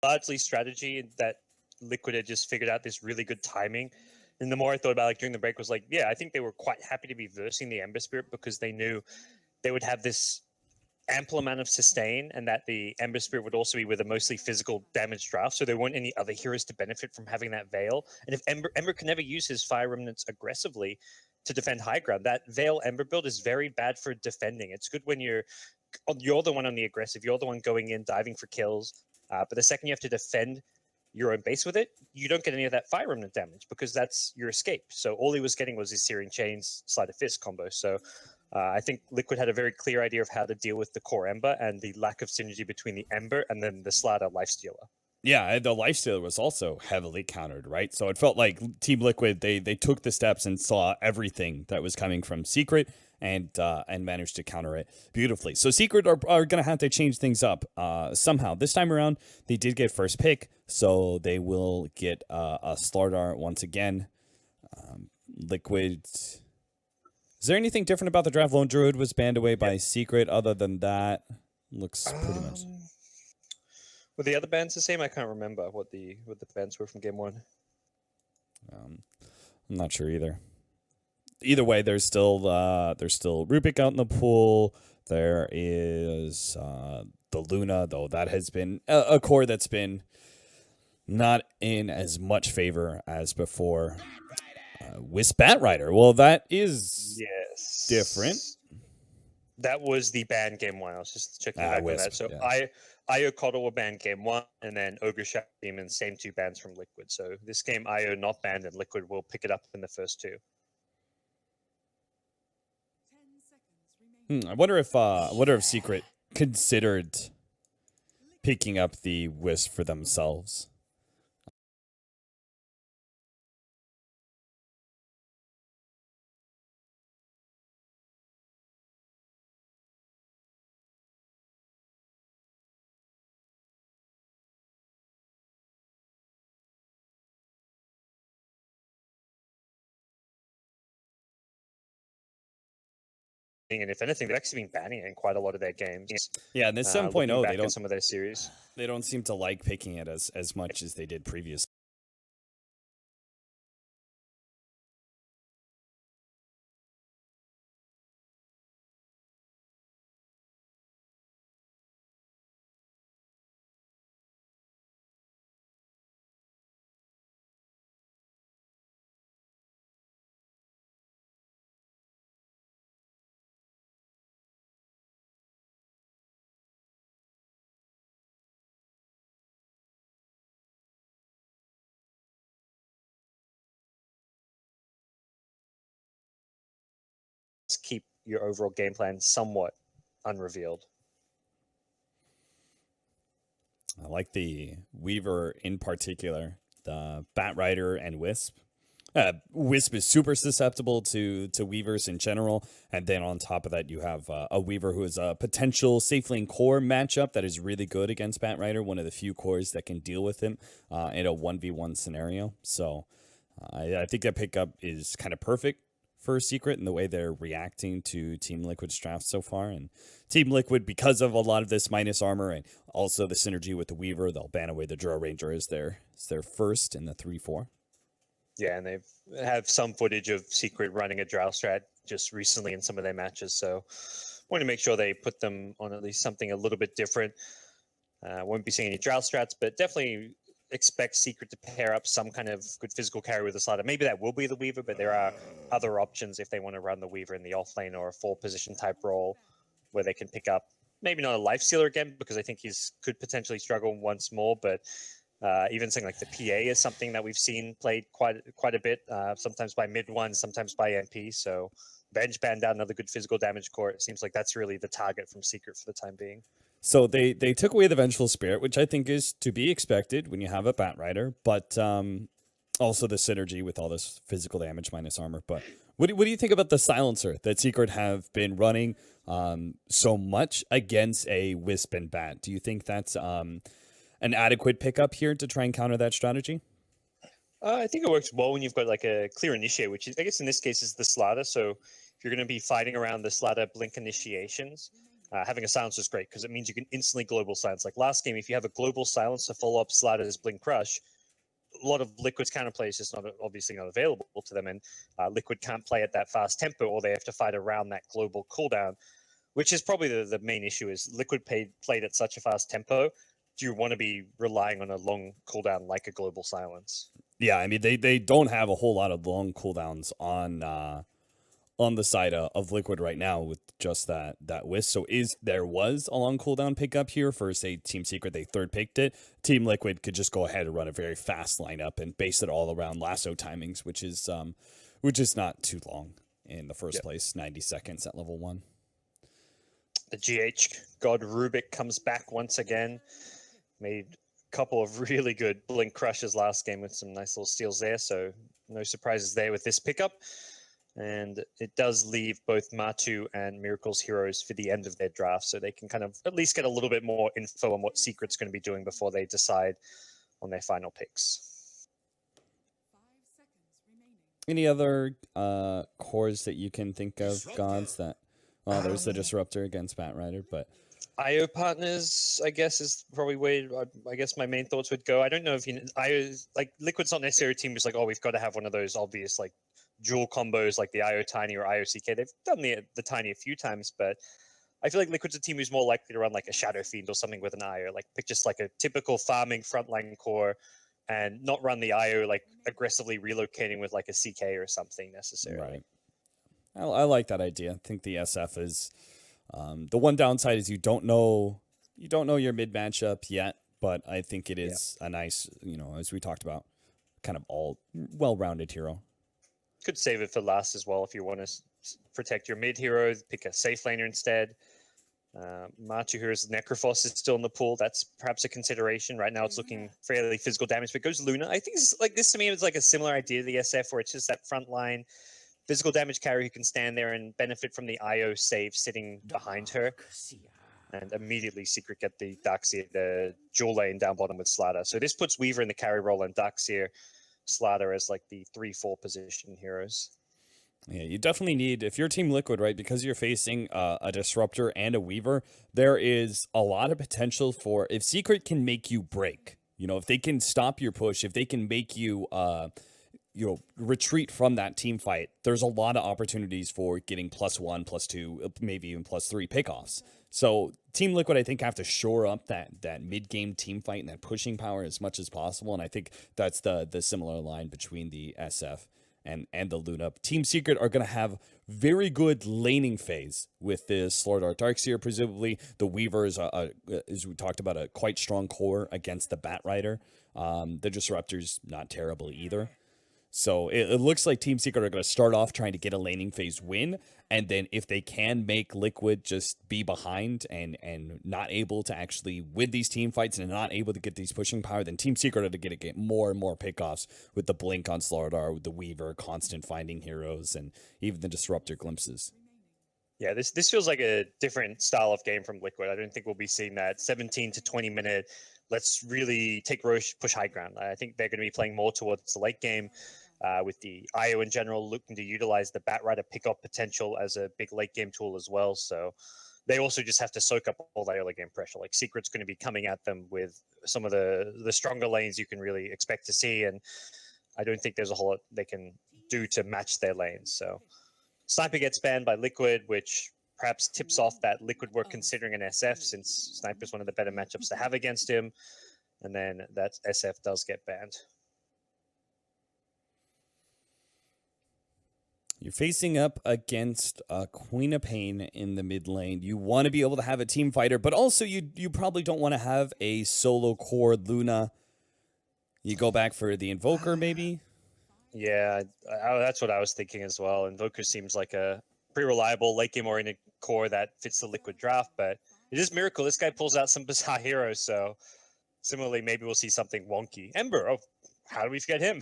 Largely strategy that Liquid had just figured out this really good timing. And the more I thought about it during the break was like, yeah, I think they were quite happy to be versing the Ember Spirit because they knew they would have this ample amount of sustain and that the Ember Spirit would also be with a mostly physical damage draft. So there weren't any other heroes to benefit from having that Veil. And if Ember can never use his Fire Remnants aggressively to defend high ground, that Veil Ember build is very bad for defending. It's good when you're the one on the aggressive, you're the one going in, diving for kills. But the second you have to defend your own base with it, you don't get any of that Fire Remnant damage because that's your escape. So all he was getting was his Searing Chains, Sleight of Fist combo. So I think Liquid had a very clear idea of how to deal with the core Ember and the lack of synergy between the Ember and then the Slider Lifestealer. Yeah, the lifestealer was also heavily countered, right? So it felt like Team Liquid they took the steps and saw everything that was coming from Secret and managed to counter it beautifully. So Secret are going to have to change things up somehow. This time around, they did get first pick, so they will get a Slardar once again. Liquid. Is there anything different about the draft? Lone Druid was banned away by Secret. Other than that, looks pretty much. Were the other bands the same? I can't remember what the bands were from game one. I'm not sure either. Either way, there's still Rubik out in the pool. There is the Luna, though that has been a core that's been not in as much favor as before. Wisp Batrider. Well, that is different. That was the ban game one. I was just checking back on that. So IO Coddle were banned game one, and then Ogre Shadow Demon, same two bans from Liquid. So this game IO not banned, and Liquid will pick it up in the first two. I wonder if Secret considered picking up the Wisp for themselves. And if anything, they've actually been banning it in quite a lot of their games. Yeah, and this 7.0, they don't some of their series. They don't seem to like picking it as much as they did previously. Keep your overall game plan somewhat unrevealed. I like the Weaver in particular, the Batrider and Wisp. Wisp is super susceptible to Weavers in general, and then on top of that, you have a Weaver who is a potential safe lane core matchup that is really good against Batrider, one of the few cores that can deal with him in a 1v1 scenario. So I think that pickup is kind of perfect for Secret in the way they're reacting to Team Liquid's draft so far. And Team Liquid, because of a lot of this minus armor and also the synergy with the Weaver, they'll ban away the Draw Ranger as their first in the 3-4. Yeah, and they have some footage of Secret running a Drow strat just recently in some of their matches. So want to make sure they put them on at least something a little bit different. Won't be seeing any Drow strats, but definitely expect Secret to pair up some kind of good physical carry with the Slider. Maybe that will be the Weaver, but there are other options if they want to run the Weaver in the off lane or a 4-position type role where they can pick up maybe not a Lifestealer again, because I think he's could potentially struggle once more, but even something like the PA is something that we've seen played quite a bit, sometimes by mid one, sometimes by MP. So Venge banned out another good physical damage core. It seems like that's really the target from Secret for the time being. So they took away the Vengeful Spirit, which I think is to be expected when you have a Batrider, but also the synergy with all this physical damage minus armor. But what do you think about the Silencer that Secret have been running so much against a Wisp and Bat? Do you think that's an adequate pickup here to try and counter that strategy? I think it works well when you've got like a clear initiate, which is, I guess in this case is the Slaughter. So if you're going to be fighting around the Slaughter blink initiations, having a silencer is great because it means you can instantly global silence. Like last game, if you have a global silence to follow up Slaughter's blink crush, a lot of Liquid's counterplay is just not obviously not available to them, and Liquid can't play at that fast tempo, or they have to fight around that global cooldown, which is probably the main issue. Is Liquid played at such a fast tempo? Do you want to be relying on a long cooldown like a global silence? Yeah, I mean they don't have a whole lot of long cooldowns on the side of Liquid right now with just that Wisp. So there was a long cooldown pickup here for, say, Team Secret. They third picked it. Team Liquid could just go ahead and run a very fast lineup and base it all around lasso timings, which is not too long in the first place. 90 seconds at level 1. The GH God Rubik comes back once again. Made couple of really good blink crushes last game with some nice little steals there. So no surprises there with this pickup. And it does leave both Matu and Miracle's heroes for the end of their draft, so they can kind of at least get a little bit more info on what Secret's going to be doing before they decide on their final picks. Any other cores that you can think of, Gods, that... Well, there's the Disruptor against Batrider, but... IO partners, I guess, is probably where I guess my main thoughts would go. I don't know if IO, like, Liquid's not necessarily a team who's like, oh, we've got to have one of those obvious, like, dual combos like the IO Tiny or IO CK. They've done the Tiny a few times, but I feel like Liquid's a team who's more likely to run like a Shadow Fiend or something with an IO, like pick just like a typical farming frontline core and not run the IO like aggressively relocating with like a CK or something necessarily. Right. I like that idea. I think the SF is the one downside is you don't know your mid matchup yet, but I think it is a nice, as we talked about, kind of all well-rounded hero. Could save it for last as well if you want to protect your mid hero. Pick a safe laner instead. Matu Hero's Necrophos is still in the pool. That's perhaps a consideration. Right now it's looking fairly physical damage, but it goes Luna. I think it's like this to me is like a similar idea to the SF where it's just that front line physical damage carry who can stand there and benefit from the IO save sitting behind her. And immediately Secret get the Darkseer, the dual lane down bottom with Slatter. So this puts Weaver in the carry role and Darkseer, Slatter as like the 3-4 position heroes. Yeah, you definitely need, if you're Team Liquid, right, because you're facing a Disruptor and a Weaver, there is a lot of potential for, if Secret can make you break, if they can stop your push, if they can make you, retreat from that team fight, there's a lot of opportunities for getting +1, +2, maybe even +3 pickoffs. So Team Liquid, I think, have to shore up that mid-game team fight and that pushing power as much as possible, and I think that's the similar line between the SF and the Luna. Team Secret are going to have very good laning phase with the Slordar Darkseer, presumably. The Weaver is, as we talked about, a quite strong core against the Batrider. The Disruptor's not terrible either. So it looks like Team Secret are going to start off trying to get a laning phase win, and then if they can make Liquid just be behind and not able to actually win these team fights and not able to get these pushing power, then Team Secret are to get more and more pickoffs with the Blink on Slordar, with the Weaver, constant finding heroes, and even the Disruptor glimpses. Yeah, this feels like a different style of game from Liquid. I don't think we'll be seeing that 17 to 20 minute, let's really take Roche, push high ground. I think they're going to be playing more towards the late game. With the IO in general looking to utilize the Batrider pickup potential as a big late game tool as well. So they also just have to soak up all that early game pressure. Like Secret's going to be coming at them with some of the stronger lanes you can really expect to see. And I don't think there's a whole lot they can do to match their lanes. So Sniper gets banned by Liquid, which perhaps tips off that Liquid were considering an SF since Sniper's one of the better matchups to have against him. And then that SF does get banned. You're facing up against Queen of Pain in the mid lane. You want to be able to have a team fighter, but also you probably don't want to have a solo core Luna. You go back for the Invoker, maybe? Yeah, that's what I was thinking as well. Invoker seems like a pretty reliable late game oriented core that fits the Liquid draft, but it is Miracle. This guy pulls out some bizarre heroes, so similarly, maybe we'll see something wonky. Ember, oh, how do we forget him?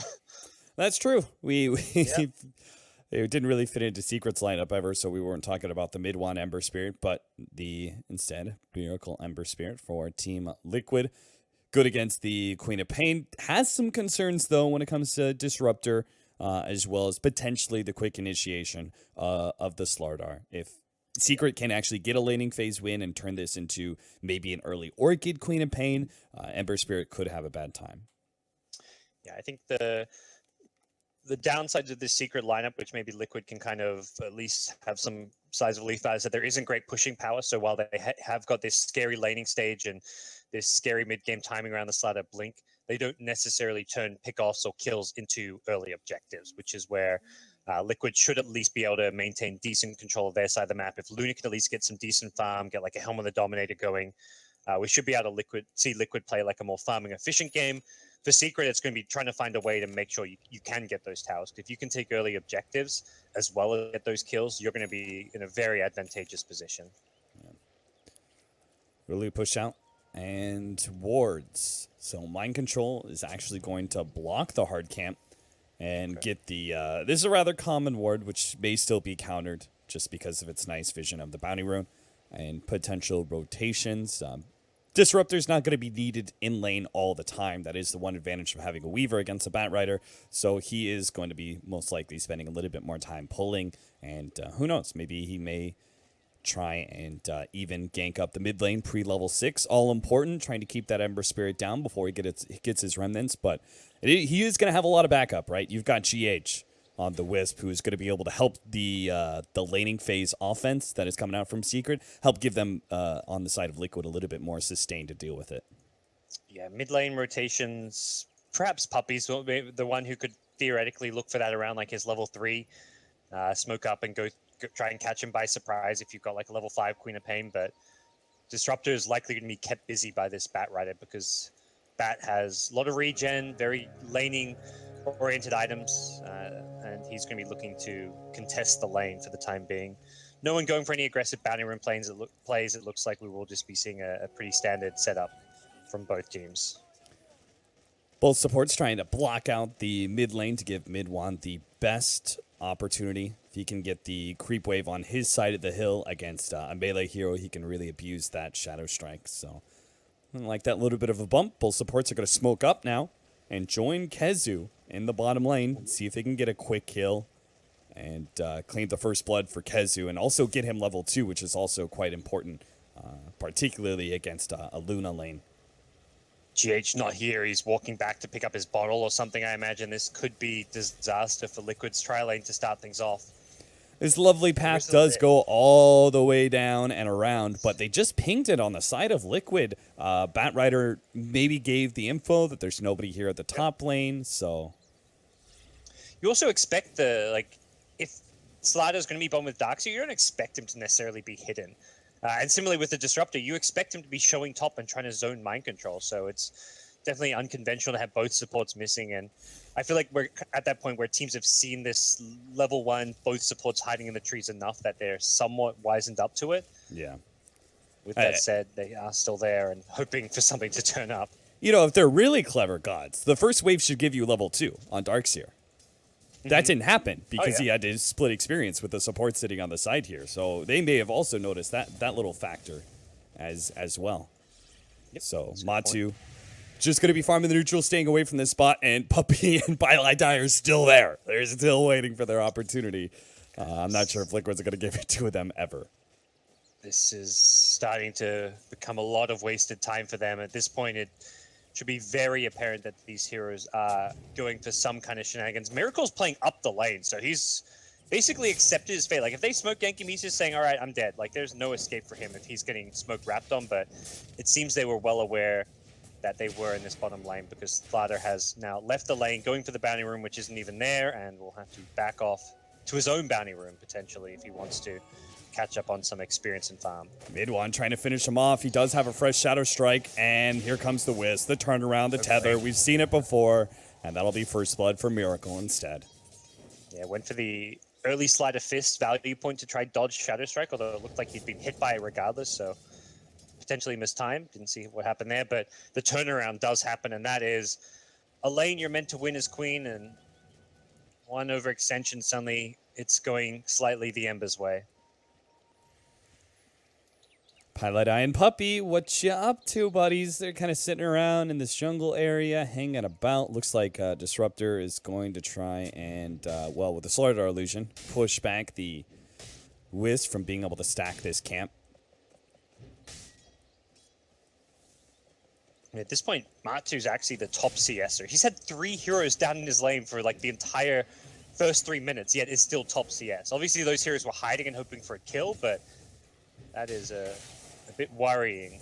That's true. We it didn't really fit into Secret's lineup ever, so we weren't talking about the mid one Ember Spirit, but instead Miracle Ember Spirit for Team Liquid. Good against the Queen of Pain. Has some concerns though when it comes to Disruptor, as well as potentially the quick initiation of the Slardar. If Secret can actually get a laning phase win and turn this into maybe an early Orchid Queen of Pain, Ember Spirit could have a bad time. Yeah, I think the downsides of this Secret lineup, which maybe Liquid can kind of at least have some size of relief at, is that there isn't great pushing power. So while they have got this scary laning stage and this scary mid-game timing around the Slatter Blink, they don't necessarily turn pickoffs or kills into early objectives, which is where Liquid should at least be able to maintain decent control of their side of the map. If Luna can at least get some decent farm, get like a Helm of the Dominator going, we should be able to see Liquid play like a more farming efficient game. For Secret, it's going to be trying to find a way to make sure you can get those towers. If you can take early objectives as well as get those kills, you're going to be in a very advantageous position. Really push out and wards. So Mind Control is actually going to block the hard camp and get the... this is a rather common ward, which may still be countered just because of its nice vision of the bounty rune and potential rotations. Disruptor's not going to be needed in lane all the time. That is the one advantage of having a Weaver against a Bat Rider. So he is going to be most likely spending a little bit more time pulling. And who knows, maybe he may try and even gank up the mid lane pre-level 6. All important, trying to keep that Ember Spirit down before he gets his remnants. But he is going to have a lot of backup, right? You've got GH on the Wisp, who is going to be able to help the laning phase offense that is coming out from Secret, help give them on the side of Liquid a little bit more sustain to deal with it. Yeah, mid lane rotations, perhaps Puppy's the one who could theoretically look for that around like his level 3, smoke up and go try and catch him by surprise if you've got like a level 5 Queen of Pain. But Disruptor is likely going to be kept busy by this Bat Rider because Bat has a lot of regen, very laning oriented items, and he's going to be looking to contest the lane for the time being. No one going for any aggressive bounty rune plays. It looks like we will just be seeing a pretty standard setup from both teams. Both supports trying to block out the mid lane to give Midwan the best opportunity. If he can get the creep wave on his side of the hill against a melee hero, he can really abuse that Shadow Strike. So, like that little bit of a bump, both supports are going to smoke up now and join Kezu in the bottom lane, see if they can get a quick kill and claim the first blood for Kezu and also get him level 2, which is also quite important, particularly against a Luna lane. GH not here. He's walking back to pick up his bottle or something. I imagine this could be disaster for Liquid's tri lane to start things off. This lovely path does go all the way down and around, but they just pinged it on the side of Liquid. Bat Rider maybe gave the info that there's nobody here at the top lane, so... You also expect if Slider's going to be bomb with Dark, so you don't expect him to necessarily be hidden. And similarly with the Disruptor, you expect him to be showing top and trying to zone Mind Control, so it's definitely unconventional to have both supports missing, and I feel like we're at that point where teams have seen this level 1, both supports hiding in the trees enough that they're somewhat wizened up to it. Yeah. With that said, they are still there and hoping for something to turn up. You know, if they're really clever gods, the first wave should give you level 2 on Darkseer. That didn't happen because he had to split experience with the support sitting on the side here. So they may have also noticed that little factor as well. Yep. So Matu just going to be farming the neutral, staying away from this spot, and Puppy and Bylai are still there. They're still waiting for their opportunity. I'm not sure if Liquid's going to give it to them ever. This is starting to become a lot of wasted time for them. At this point, it should be very apparent that these heroes are going for some kind of shenanigans. Miracle's playing up the lane, so he's basically accepted his fate. Like, if they smoke gank him, he's just saying, all right, I'm dead. Like, there's no escape for him if he's getting smoke wrapped on, but it seems they were well aware that they were in this bottom lane because Slider has now left the lane, going for the bounty room, which isn't even there, and will have to back off to his own bounty room, potentially, if he wants to catch up on some experience and farm. Midwan trying to finish him off. He does have a fresh Shadow Strike, and here comes the Wisp, the turnaround, the tether. We've seen it before, and that'll be first blood for Miracle instead. Yeah, went for the early Sleight of Fist value point to try dodge Shadow Strike, although it looked like he'd been hit by it regardless, so potentially missed time. Didn't see what happened there, but the turnaround does happen, and that is a lane you're meant to win as Queen, and one overextension, suddenly it's going slightly the Ember's way. Pilot Eye and Puppy, what you up to, buddies? They're kind of sitting around in this jungle area, hanging about. Looks like Disruptor is going to try and, with the Slardar illusion, push back the Wisp from being able to stack this camp. At this point, Matu's actually the top CSer. He's had 3 heroes down in his lane for like the entire first 3 minutes, yet is still top CS. Obviously, those heroes were hiding and hoping for a kill, but that is a bit worrying.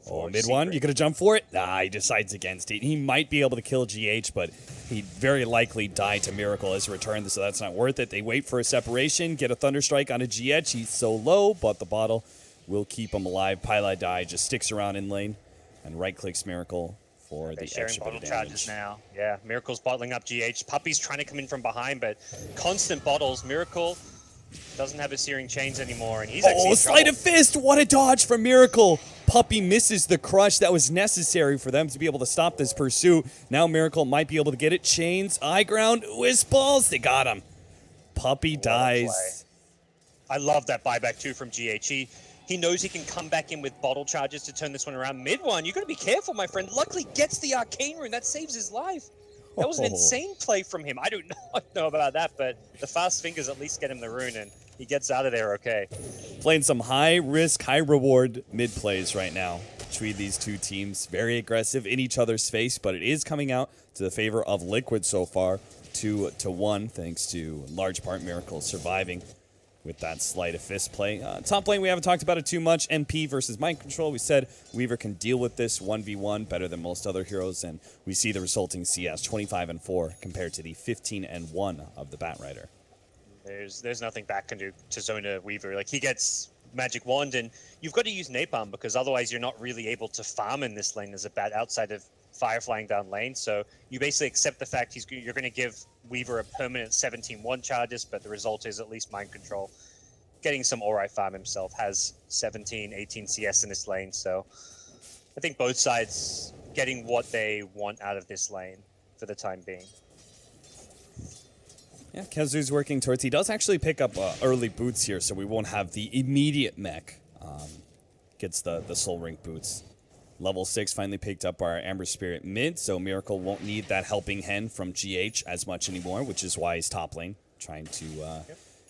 Oh, mid one, you gonna jump for it? Nah, he decides against it. He might be able to kill GH, but he'd very likely die to Miracle as a return, so that's not worth it. They wait for a separation, get a Thunderstrike on a GH. He's so low, but the bottle will keep him alive. Pylai Die just sticks around in lane and right-clicks Miracle for the extra bit of damage. Now. Yeah, Miracle's bottling up GH. Puppy's trying to come in from behind, but constant bottles. Miracle doesn't have his Searing Chains anymore, and he's actually Sleight of Fist! What a dodge from Miracle! Puppey misses the crush that was necessary for them to be able to stop this pursuit. Now Miracle might be able to get it. Chains, high ground, whisk balls. They got him. Puppey dies. I love that buyback too from GH. He knows he can come back in with bottle charges to turn this one around. Mid one, you got to be careful, my friend. Luckily gets the arcane rune. That saves his life. That was an insane play from him. I don't know about that, but the fast fingers at least get him the rune, and he gets out of there okay. Playing some high risk, high reward mid plays right now between these two teams. Very aggressive in each other's face, but it is coming out to the favor of Liquid so far, 2-1, thanks to large part Miracle surviving with that sleight of fist play. Top lane, we haven't talked about it too much. MP versus Mind Control. We said Weaver can deal with this 1v1 better than most other heroes, and we see the resulting CS 25-4 compared to the 15-1 of the Batrider. There's nothing Bat can do to Zona Weaver. Like, he gets Magic Wand, and you've got to use Napalm because otherwise you're not really able to farm in this lane as a Bat outside of fire flying down lane. So you basically accept the fact you're going to give Weaver a permanent 17-1 charges, but the result is at least Mind Control getting some Ori farm himself, has 17, 18 CS in this lane. So I think both sides getting what they want out of this lane for the time being. Yeah, Kezu's working towards. He does actually pick up early boots here, so we won't have the immediate mech. Gets the Soul Ring boots. Level 6 finally picked up our Amber Spirit mid, so Miracle won't need that helping hand from GH as much anymore, which is why he's top lane, trying to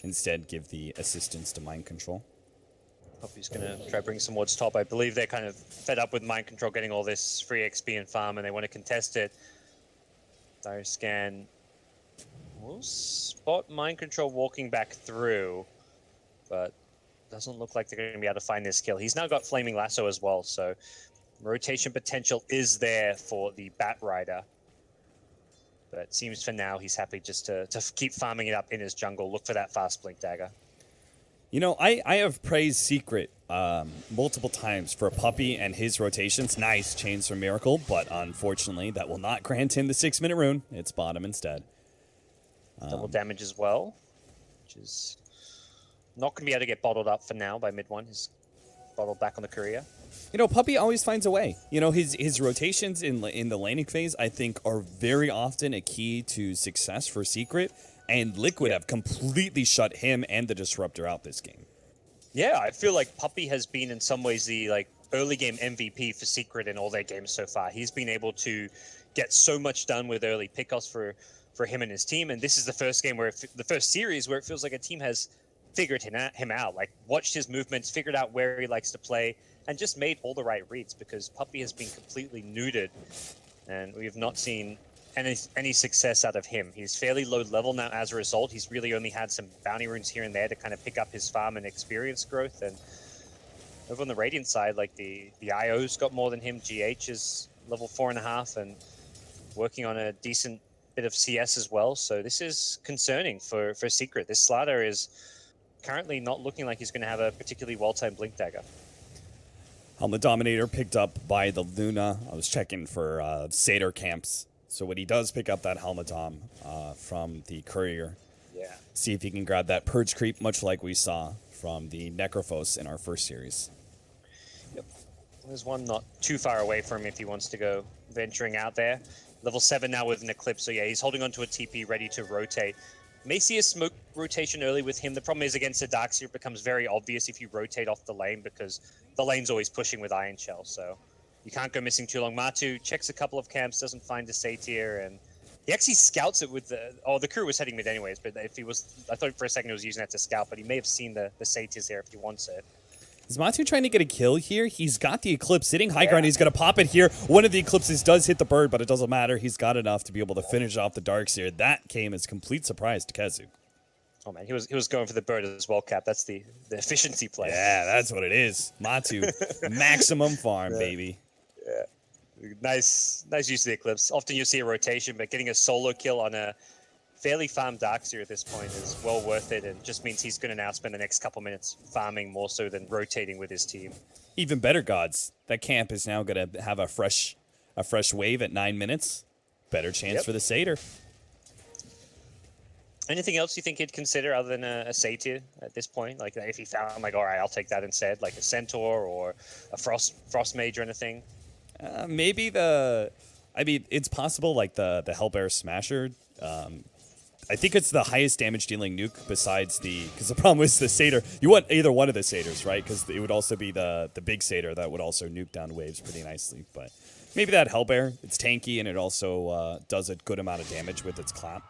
instead give the assistance to Mind Control. Puppey's going to try to bring some wards top. I believe they're kind of fed up with Mind Control getting all this free XP and farm, and they want to contest it. Dire Scan will spot Mind Control walking back through, but doesn't look like they're going to be able to find this kill. He's now got Flaming Lasso as well, so rotation potential is there for the Batrider. But it seems for now he's happy just to keep farming it up in his jungle, look for that fast blink dagger. You know, I have praised Secret multiple times for Puppey and his rotations. Nice chains from Miracle, but unfortunately that will not grant him the 6-minute rune. It's bottom instead. Double damage as well, which is not going to be able to get bottled up for now by mid one. He's bottled back on the courier. You know, Puppey always finds a way. You know, his rotations in the laning phase, I think, are very often a key to success for Secret, and Liquid have completely shut him and the Disruptor out this game. Yeah, I feel like Puppey has been in some ways the early game MVP for Secret in all their games so far. He's been able to get so much done with early pickoffs for him and his team, and this is the first game the first series where it feels like a team has figured him out, like watched his movements, figured out where he likes to play, and just made all the right reads, because Puppey has been completely neutered, and we have not seen any success out of him. He's fairly low level now as a result. He's really only had some bounty runes here and there to kind of pick up his farm and experience growth. And over on the Radiant side, like the IO's got more than him. GH is level 4.5 and working on a decent bit of CS as well. So this is concerning for Secret. This Slater is currently not looking like he's going to have a particularly well-timed Blink Dagger. Helmet Dominator picked up by the Luna. I was checking for Satyr camps. So when he does pick up that Helmet Dom from the Courier, see if he can grab that Purge Creep, much like we saw from the Necrophos in our first series. Yep. There's one not too far away from him if he wants to go venturing out there. Level 7 now with an Eclipse, so yeah, he's holding onto a TP ready to rotate. May see a smoke rotation early with him. The problem is against the Darkseer, it becomes very obvious if you rotate off the lane, because the lane's always pushing with Iron Shell, so you can't go missing too long. Matu checks a couple of camps, doesn't find a Satyr, and he actually scouts it with the crew was heading mid anyways, but if he was, I thought for a second he was using that to scout, but he may have seen the Satyrs there if he wants it. Is Matu trying to get a kill here? He's got the Eclipse sitting high ground. He's going to pop it here. One of the Eclipses does hit the bird, but it doesn't matter. He's got enough to be able to finish off the Darkseer. That came as complete surprise to Kezu. Oh man, he was going for the bird as well, Cap. That's the efficiency play. Yeah, that's what it is. Matu, maximum farm, baby. Yeah, nice use of the Eclipse. Often you see a rotation, but getting a solo kill on a fairly farmed Darkseer at this point is well worth it, and just means he's going to now spend the next couple minutes farming more so than rotating with his team. Even better, gods. That camp is now going to have a fresh wave at 9 minutes. Better chance for the Satyr. Anything else you think he'd consider other than a satyr at this point? Like if he found like, all right, I'll take that instead, like a centaur or a frost mage or anything. Maybe the, I mean, it's possible like the Hellbear Smasher. I think it's the highest damage dealing nuke besides the, because the problem is the satyr. You want either one of the satyrs, right? Because it would also be the big satyr that would also nuke down waves pretty nicely. But maybe that Hellbear. It's tanky and it also does a good amount of damage with its clap.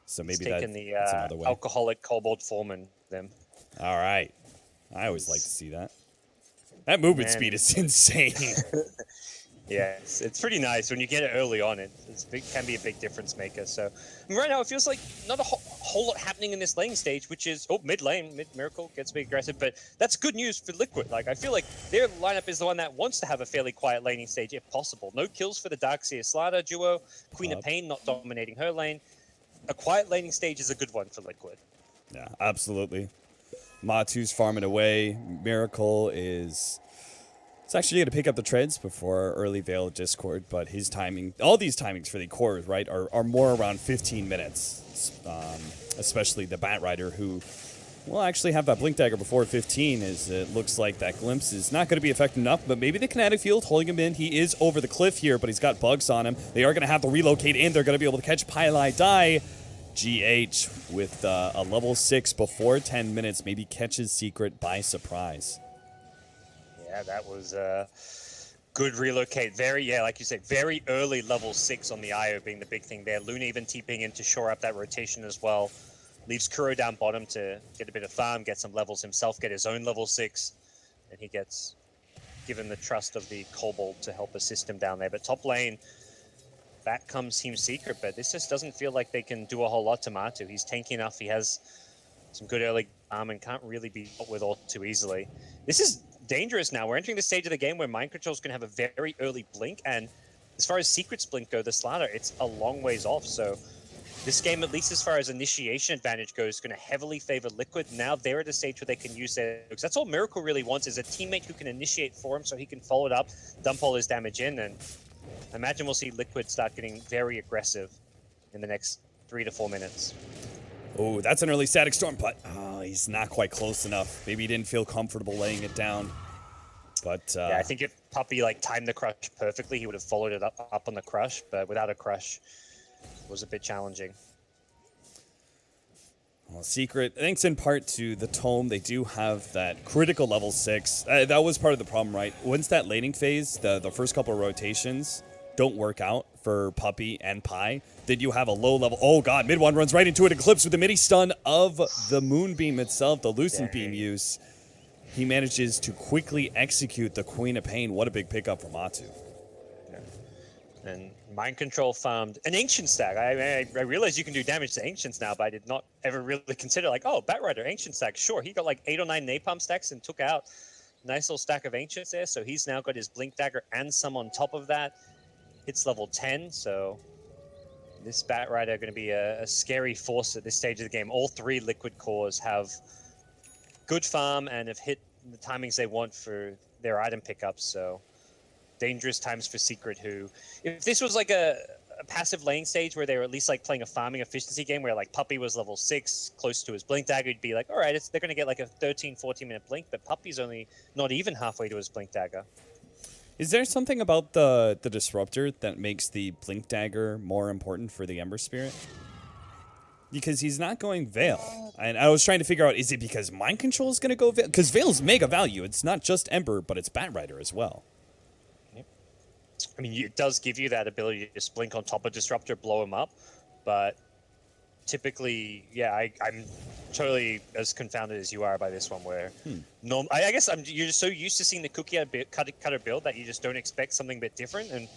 So maybe that's another way. Alcoholic kobold form in them. All right. I always like to see that. That movement speed is insane. Yeah, it's pretty nice when you get it early on. Can be a big difference maker. So right now it feels like not a whole lot happening in this lane stage, which is mid Miracle gets big aggressive, but that's good news for Liquid. Like I feel like their lineup is the one that wants to have a fairly quiet laning stage if possible. No kills for the Darkseer Slater duo. Queen of Pain not dominating her lane. A quiet laning stage is a good one for Liquid. Yeah, absolutely. Matu's farming away. Miracle is... It's actually going to pick up the treads before early Veil Discord, but his timing... All these timings for the cores, right, are more around 15 minutes. Especially the Bat Rider, who will actually have that Blink Dagger before 15, as it looks like that Glimpse is not going to be effective enough, but maybe the Kinetic Field holding him in. He is over the cliff here, but he's got bugs on him. They are going to have to relocate in. They're going to be able to catch Pylai Die. GH with a level 6 before 10 minutes, maybe catches Secret by surprise. Yeah, that was good relocate. Like you said, very early level 6 on the IO being the big thing there. Luna even TPing in to shore up that rotation as well. Leaves Kuro down bottom to get a bit of farm, get some levels himself, get his own level 6. And he gets given the trust of the Kobold to help assist him down there. But top lane, back comes Team Secret, but this just doesn't feel like they can do a whole lot to Matu. He's tanky enough, he has some good early farm and can't really be dealt with all too easily. This is dangerous now. We're entering the stage of the game where Mind Control is going to have a very early blink, and as far as Secret's blink go, the Slater, it's a long ways off. So this game, at least as far as initiation advantage goes, is going to heavily favor Liquid. Now they're at a stage where they can use their... Because that's all Miracle really wants, is a teammate who can initiate for him so he can follow it up, dump all his damage in, and I imagine we'll see Liquid start getting very aggressive in the next 3 to 4 minutes. Oh, that's an early Static Storm, but he's not quite close enough. Maybe he didn't feel comfortable laying it down. But yeah, I think if Puppy timed the crush perfectly, he would have followed it up on the crush, but without a crush, it was a bit challenging. Well, Secret, thanks in part to the Tome, they do have that critical level 6. That was part of the problem, right? Once that laning phase, the first couple of rotations don't work out for Puppy and Pi, then you have a low level... Oh god, mid one runs right into it, Eclipse with the mini stun of the Moonbeam itself, the Lucent Beam use. He manages to quickly execute the Queen of Pain. What a big pickup for Matu. Yeah. And Mind Control farmed an Ancient stack. I realize you can do damage to Ancients now, but I did not ever really consider Bat Rider, Ancient stack. Sure, he got 8 or 9 Napalm stacks and took out a nice little stack of Ancients there. So he's now got his Blink Dagger and some on top of that. Hits level 10, so this Bat Rider going to be a scary force at this stage of the game. All 3 Liquid cores have good farm and have hit the timings they want for their item pickups, so dangerous times for Secret, who, if this was a passive lane stage where they were at least playing a farming efficiency game where Puppy was level 6, close to his Blink Dagger, you'd be all right, they're going to get a 13, 14 minute blink, but Puppy's only not even halfway to his Blink Dagger. Is there something about the Disruptor that makes the Blink Dagger more important for the Ember Spirit? Because he's not going Veil. And I was trying to figure out, is it because Mind Control is going to go Veil? Because Veil's mega value. It's not just Ember, but it's Bat Rider as well. Yep. I mean, it does give you that ability to just blink on top of Disruptor, blow him up. But typically, yeah, I'm totally as confounded as you are by this one, where I guess you're just so used to seeing the cookie cutter build that you just don't expect something a bit different. And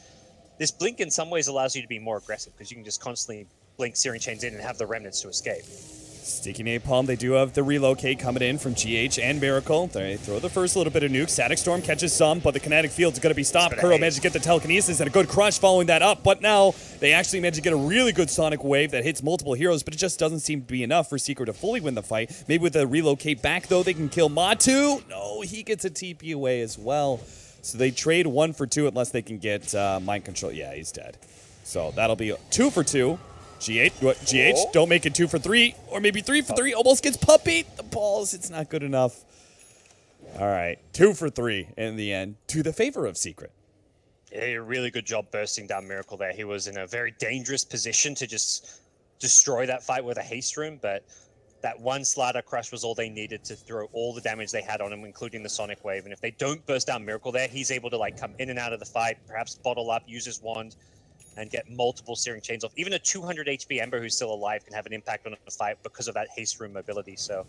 this blink in some ways allows you to be more aggressive because you can just constantly blink Searing Chains in and have the remnants to escape. Sticky Napalm, they do have the relocate coming in from GH and Miracle. They throw the first little bit of nuke. Static Storm catches some, but the Kinetic Field's going to be stopped. Kuro managed to get the Telekinesis and a good crush following that up, but now they actually managed to get a really good Sonic Wave that hits multiple heroes, but it just doesn't seem to be enough for Secret to fully win the fight. Maybe with the relocate back, though, they can kill Matu. No, he gets a TP away as well. So they trade 1 for 2 unless they can get Mind Control. Yeah, he's dead. So that'll be 2 for 2. GH, don't make it 2 for 3, or maybe 3 for 3. Almost gets puppy. The balls, it's not good enough. All right, 2 for 3 in the end, to the favor of Secret. A really good job bursting down Miracle there. He was in a very dangerous position to just destroy that fight with a haste room, but that one slider crush was all they needed to throw all the damage they had on him, including the Sonic Wave. And if they don't burst down Miracle there, he's able to like come in and out of the fight, perhaps bottle up, use his wand, and get multiple Searing Chains off. Even a 200 HP Ember who's still alive can have an impact on a fight because of that haste room mobility. So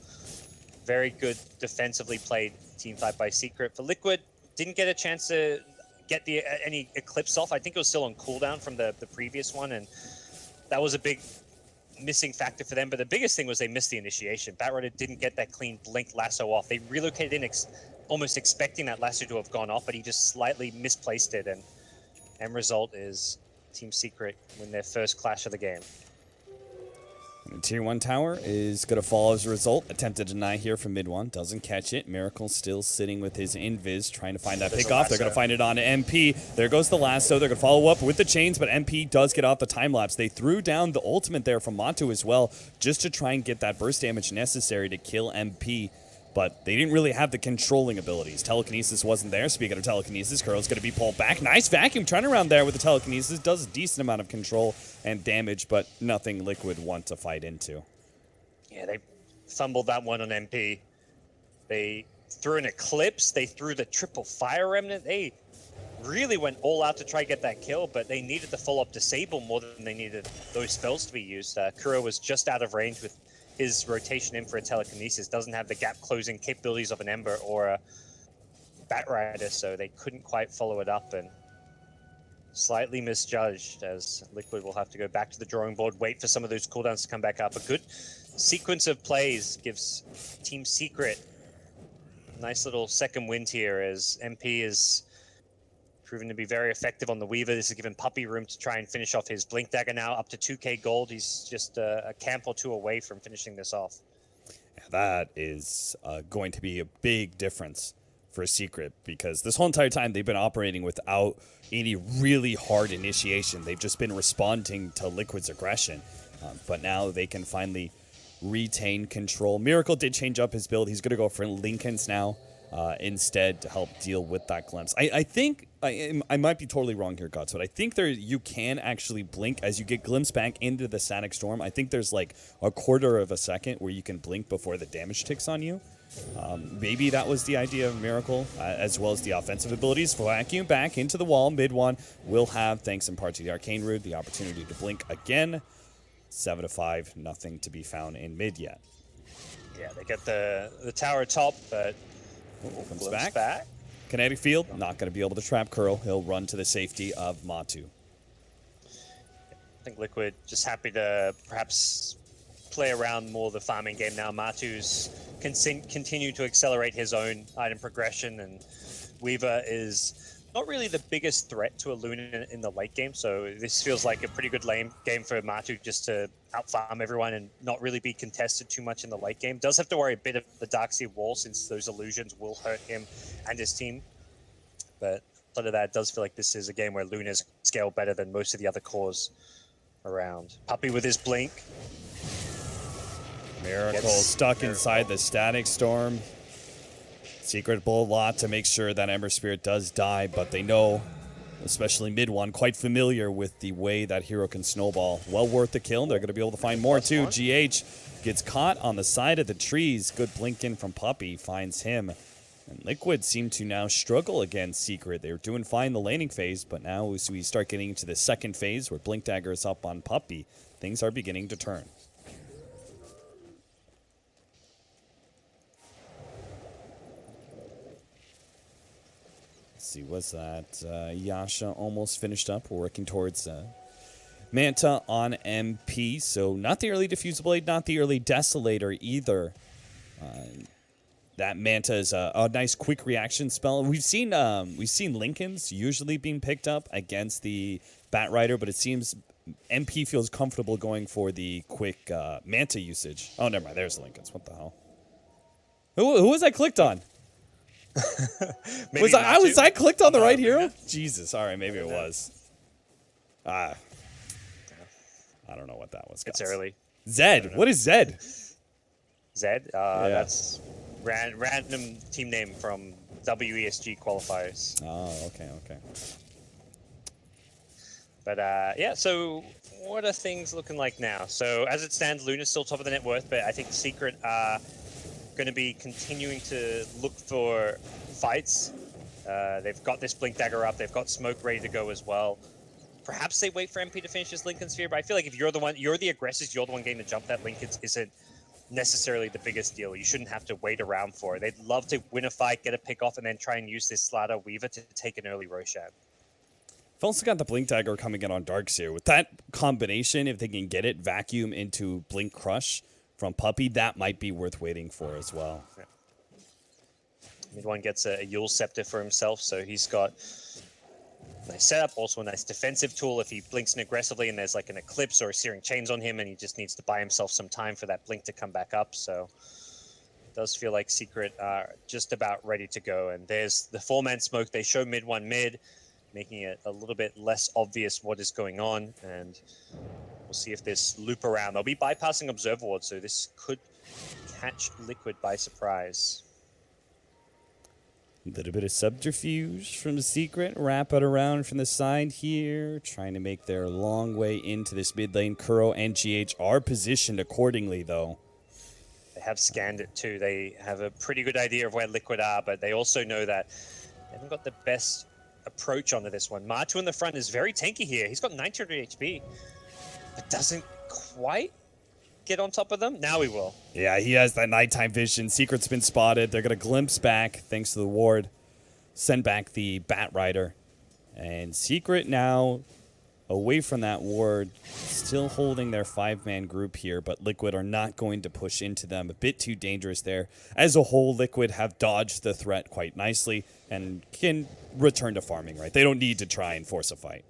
very good defensively played team fight by Secret. For Liquid, didn't get a chance to get the any Eclipse off. I think it was still on cooldown from the previous one, and that was a big missing factor for them. But the biggest thing was they missed the initiation. Batrider didn't get that clean blink lasso off. They relocated in almost expecting that lasso to have gone off, but he just slightly misplaced it, and end result is Team Secret win their first clash of the game. And Tier 1 tower is going to fall as a result. Attempted to deny here from mid 1. Doesn't catch it. Miracle still sitting with his invis, trying to find that pick off. They're going to find it on to MP. There goes the lasso. They're going to follow up with the chains, but MP does get off the time lapse. They threw down the ultimate there from Matu as well, just to try and get that burst damage necessary to kill MP. But they didn't really have the controlling abilities. Telekinesis wasn't there. Speaking of telekinesis, Curl's going to be pulled back. Nice vacuum turnaround there with the telekinesis. Does a decent amount of control and damage, but nothing Liquid want to fight into. Yeah, they fumbled that one on MP. They threw an Eclipse. They threw the triple Fire Remnant. They really went all out to try to get that kill, but they needed the full-up Disable more than they needed those spells to be used. Kuro was just out of range with his rotation in for a telekinesis, doesn't have the gap closing capabilities of an Ember or a Batrider, so they couldn't quite follow it up, and slightly misjudged, as Liquid will have to go back to the drawing board, wait for some of those cooldowns to come back up. A good sequence of plays gives Team Secret a nice little second wind here, as MP is proven to be very effective on the Weaver. This has given Puppy room to try and finish off his Blink Dagger now, up to 2k gold. He's just a camp or two away from finishing this off. That is going to be a big difference for Secret, because this whole entire time they've been operating without any really hard initiation. They've just been responding to Liquid's aggression, but now they can finally retain control. Miracle did change up his build. He's going to go for Lincolns now instead to help deal with that glimpse. I think I might be totally wrong here, Guts, but I think you can actually blink as you get glimpse back into the Static Storm. I think there's like a quarter of a second where you can blink before the damage ticks on you. Maybe that was the idea of Miracle, as well as the offensive abilities. Vacuum back into the wall. Mid one will have, thanks in part to the Arcane Root, the opportunity to blink again. 7-5, nothing to be found in mid yet. Yeah, they get the tower top, but comes back. Kinetic Field, not going to be able to trap Curl. He'll run to the safety of Matu. I think Liquid just happy to perhaps play around more the farming game now. Matu's continue to accelerate his own item progression, and Weaver is not really the biggest threat to a Luna in the late game, so this feels like a pretty good lane game for Matu just to out-farm everyone and not really be contested too much in the late game. Does have to worry a bit of the Darkseid wall, since those illusions will hurt him and his team, but outside of that, it does feel like this is a game where Luna's scale better than most of the other cores around. Puppy with his blink. Miracle stuck inside the Static Storm. Secret pull a lot to make sure that Ember Spirit does die, but they know, especially mid one, quite familiar with the way that hero can snowball. Well worth the kill. They're going to be able to find more too. GH gets caught on the side of the trees. Good blink in from Puppy, finds him. And Liquid seem to now struggle against Secret. They were doing fine the laning phase, but now as we start getting into the second phase where Blink Dagger is up on Puppy, things are beginning to turn. See, was that Yasha almost finished up? We're working towards Manta on MP, so not the early Diffusal Blade, not the early Desolator either. That Manta is a nice quick reaction spell. We've seen Lincolns usually being picked up against the Batrider, but it seems MP feels comfortable going for the quick Manta usage. Oh, never mind. There's Lincolns. What the hell? Who was I clicked on? was I clicked on the right hero? Jesus, all right, maybe it was. I don't know what that was. It's guys. early. Zed. What is Zed? Zed? That's random team name from WESG qualifiers. Oh, okay, okay. But yeah, so what are things looking like now? So as it stands, Luna's still top of the net worth, but I think Secret are going to be continuing to look for fights. They've got this Blink Dagger up. They've got Smoke ready to go as well. Perhaps they wait for MP to finish this Lincoln Sphere, but I feel like if you're the aggressors, you're the one getting the jump. That Lincoln isn't necessarily the biggest deal. You shouldn't have to wait around for it. They'd love to win a fight, get a pick off, and then try and use this Slatter Weaver to take an early Roshan. I've also got the Blink Dagger coming in on Darkseer. With that combination, if they can get it, vacuum into Blink Crush from Puppey, that might be worth waiting for as well. Yeah. Mid one gets a Yule Scepter for himself, so he's got a nice setup, also a nice defensive tool if he blinks in aggressively and there's like an Eclipse or a Searing Chains on him and he just needs to buy himself some time for that Blink to come back up. So it does feel like Secret are just about ready to go. And there's the 4-man smoke. They show mid one mid, making it a little bit less obvious what is going on. And we'll see if this loop around. They'll be bypassing Observer Ward, so this could catch Liquid by surprise. A little bit of subterfuge from the Secret. Wrap it around from the side here. Trying to make their long way into this mid lane. Kuro and GH are positioned accordingly, though. They have scanned it too. They have a pretty good idea of where Liquid are, but they also know that they haven't got the best approach onto this one. Matu in the front is very tanky here. He's got 900 HP, but doesn't quite get on top of them. Now he will. Yeah, he has that nighttime vision. Secret's been spotted. They're going to glimpse back, thanks to the ward. Send back the Bat Rider. And Secret now away from that ward. Still holding their 5-man group here, but Liquid are not going to push into them. A bit too dangerous there. As a whole, Liquid have dodged the threat quite nicely and can return to farming, right? They don't need to try and force a fight.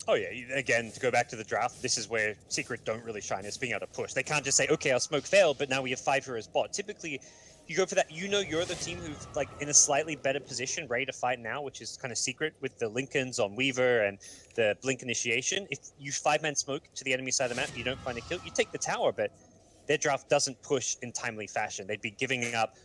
Oh yeah, again, to go back to the draft, this is where Secret don't really shine, is being able to push. They can't just say, okay, our smoke failed, but now we have 5 heroes bot. Typically, you go for that, you know you're the team who's like in a slightly better position, ready to fight now, which is kind of Secret with the Lincolns on Weaver and the Blink initiation. If you 5-man smoke to the enemy side of the map, you don't find a kill, you take the tower, but their draft doesn't push in timely fashion. They'd be giving up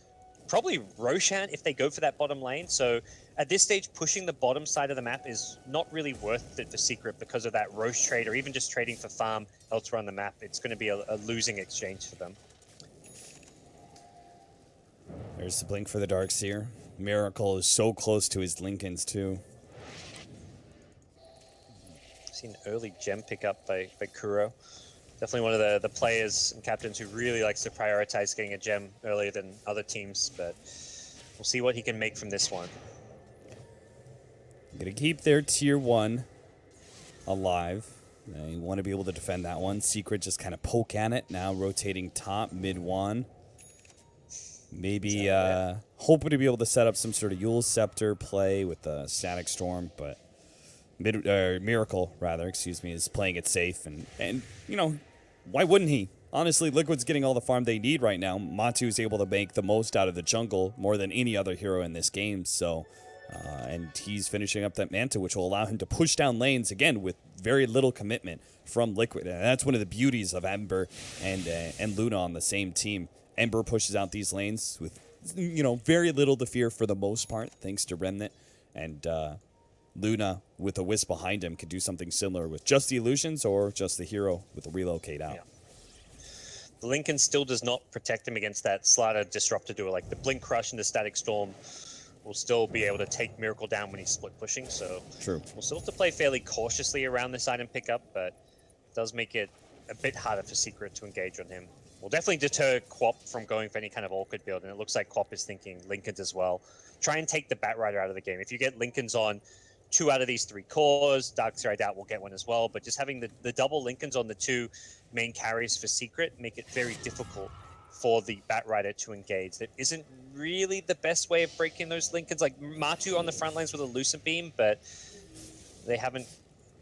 probably Roshan if they go for that bottom lane. So at this stage, pushing the bottom side of the map is not really worth it for Secret because of that Rosh trade or even just trading for farm elsewhere on the map. It's going to be a losing exchange for them. There's the blink for the Darkseer. Miracle is so close to his Lincolns too. Seen early gem pickup by Kuro. Definitely one of the players and captains who really likes to prioritize getting a gem earlier than other teams, but we'll see what he can make from this one. Gonna keep their tier 1 alive. You want to be able to defend that one. Secret just kind of poke at it. Now rotating top, mid 1. Maybe hoping to be able to set up some sort of Yule Scepter play with the Static Storm, but Miracle, rather, excuse me, is playing it safe. And you know, why wouldn't he? Honestly, Liquid's getting all the farm they need right now. Matu is able to make the most out of the jungle more than any other hero in this game. So, and he's finishing up that Manta, which will allow him to push down lanes, again, with very little commitment from Liquid. And that's one of the beauties of Ember and Luna on the same team. Ember pushes out these lanes with, you know, very little to fear for the most part, thanks to Remnant. And Luna, with a Wisp behind him, could do something similar with just the illusions or just the hero with the relocate out. Yeah. The Lincoln still does not protect him against that Slatter Disruptor duo. Like the Blink Crush and the Static Storm will still be able to take Miracle down when he's split pushing. So true. We'll still have to play fairly cautiously around this item pickup, but it does make it a bit harder for Secret to engage on him. We'll definitely deter Quap from going for any kind of awkward build, and it looks like Quap is thinking Lincolns as well. Try and take the Bat Rider out of the game. If you get Lincolns on 2 out of these 3 cores, Darkseer I doubt will get one as well, but just having the double Lincolns on the 2 main carries for Secret make it very difficult for the Bat Rider to engage. That isn't really the best way of breaking those Lincolns. Like Matu on the front lines with a Lucent Beam, but they haven't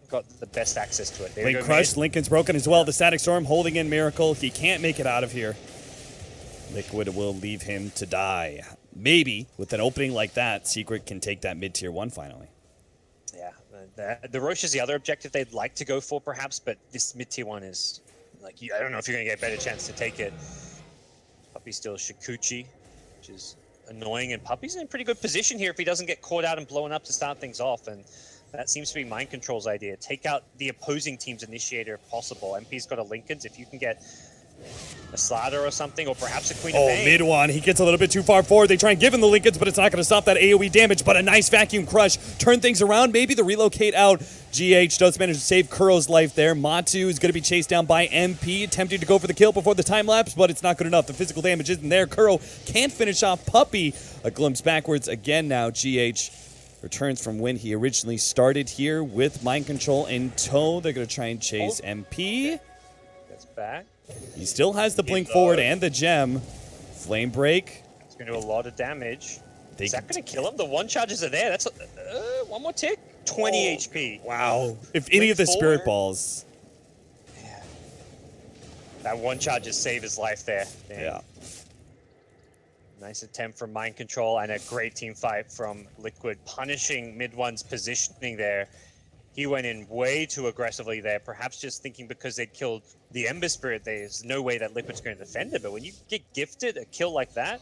got the best access to it. Blink Crush, Lincoln's broken as well. The Static Storm holding in Miracle. He can't make it out of here. Liquid will leave him to die. Maybe, with an opening like that, Secret can take that mid-tier 1 finally. Yeah, The Roche is the other objective they'd like to go for, perhaps, but this mid-tier one is, like, I don't know if you're going to get a better chance to take it. Puppy still Shikuchi, which is annoying, and Puppy's in pretty good position here if he doesn't get caught out and blown up to start things off, and that seems to be Mind Control's idea. Take out the opposing team's initiator if possible. MP's got a Linken's. If you can get a Slaughter or something, or perhaps a Queen of Pain. Mid one, he gets a little bit too far forward. They try and give him the Linken's, but it's not going to stop that AoE damage, but a nice vacuum crush. Turn things around, maybe the relocate out. GH does manage to save Kuro's life there. Matu is going to be chased down by MP, attempting to go for the kill before the time lapse, but it's not good enough. The physical damage isn't there. Kuro can't finish off Puppy. A glimpse backwards again now. GH returns from when he originally started here with Mind Control in tow. They're going to try and chase MP. That's back. He still has the blink forward and the gem. Flame break. It's going to do a lot of damage. Is that going to kill him? The one charges are there. That's one more tick. 20 HP. Wow. If any of the spirit balls. Yeah. That one charge just saved his life there. Damn. Yeah. Nice attempt from Mind Control and a great team fight from Liquid, punishing mid one's positioning there. He went in way too aggressively there, perhaps just thinking because they'd killed the Ember Spirit, there's no way that Liquid's going to defend it. But when you get gifted a kill like that,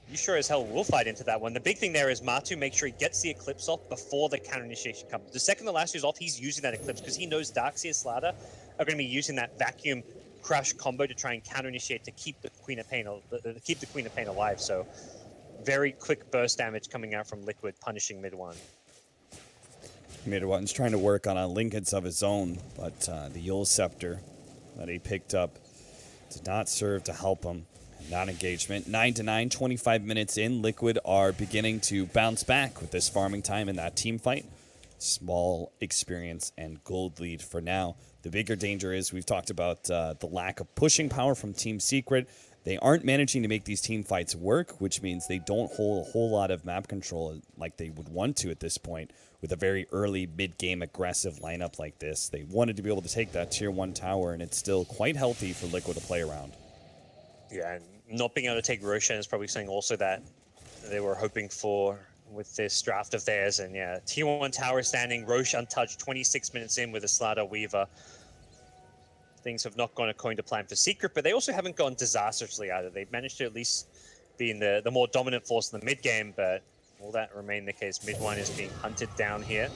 you sure as hell will fight into that one. The big thing there is Matu make sure he gets the Eclipse off before the counter initiation comes. The second the last is off, he's using that Eclipse because he knows Darkseer Slaughter are going to be using that vacuum crush combo to try and counter initiate to keep the Queen of Pain alive. So very quick burst damage coming out from Liquid, punishing mid one. Mid one's trying to work on a Linken's of his own, but the Yule Scepter that he picked up did not serve to help him. Non-engagement. 9-9, 25 minutes in. Liquid are beginning to bounce back with this farming time in that team fight. Small experience and gold lead for now. The bigger danger is we've talked about the lack of pushing power from Team Secret. They aren't managing to make these team fights work, which means they don't hold a whole lot of map control like they would want to at this point with a very early mid-game aggressive lineup like this. They wanted to be able to take that tier 1 tower, and it's still quite healthy for Liquid to play around. Yeah, and not being able to take Roshan is probably something also that they were hoping for with this draft of theirs. And yeah, tier 1 tower standing, Roche untouched, 26 minutes in with a Slaughter Weaver. Things have not gone according to plan for Secret, but they also haven't gone disastrously either. They've managed to at least be in the more dominant force in the mid game, but will that remain the case? Mid one is being hunted down here.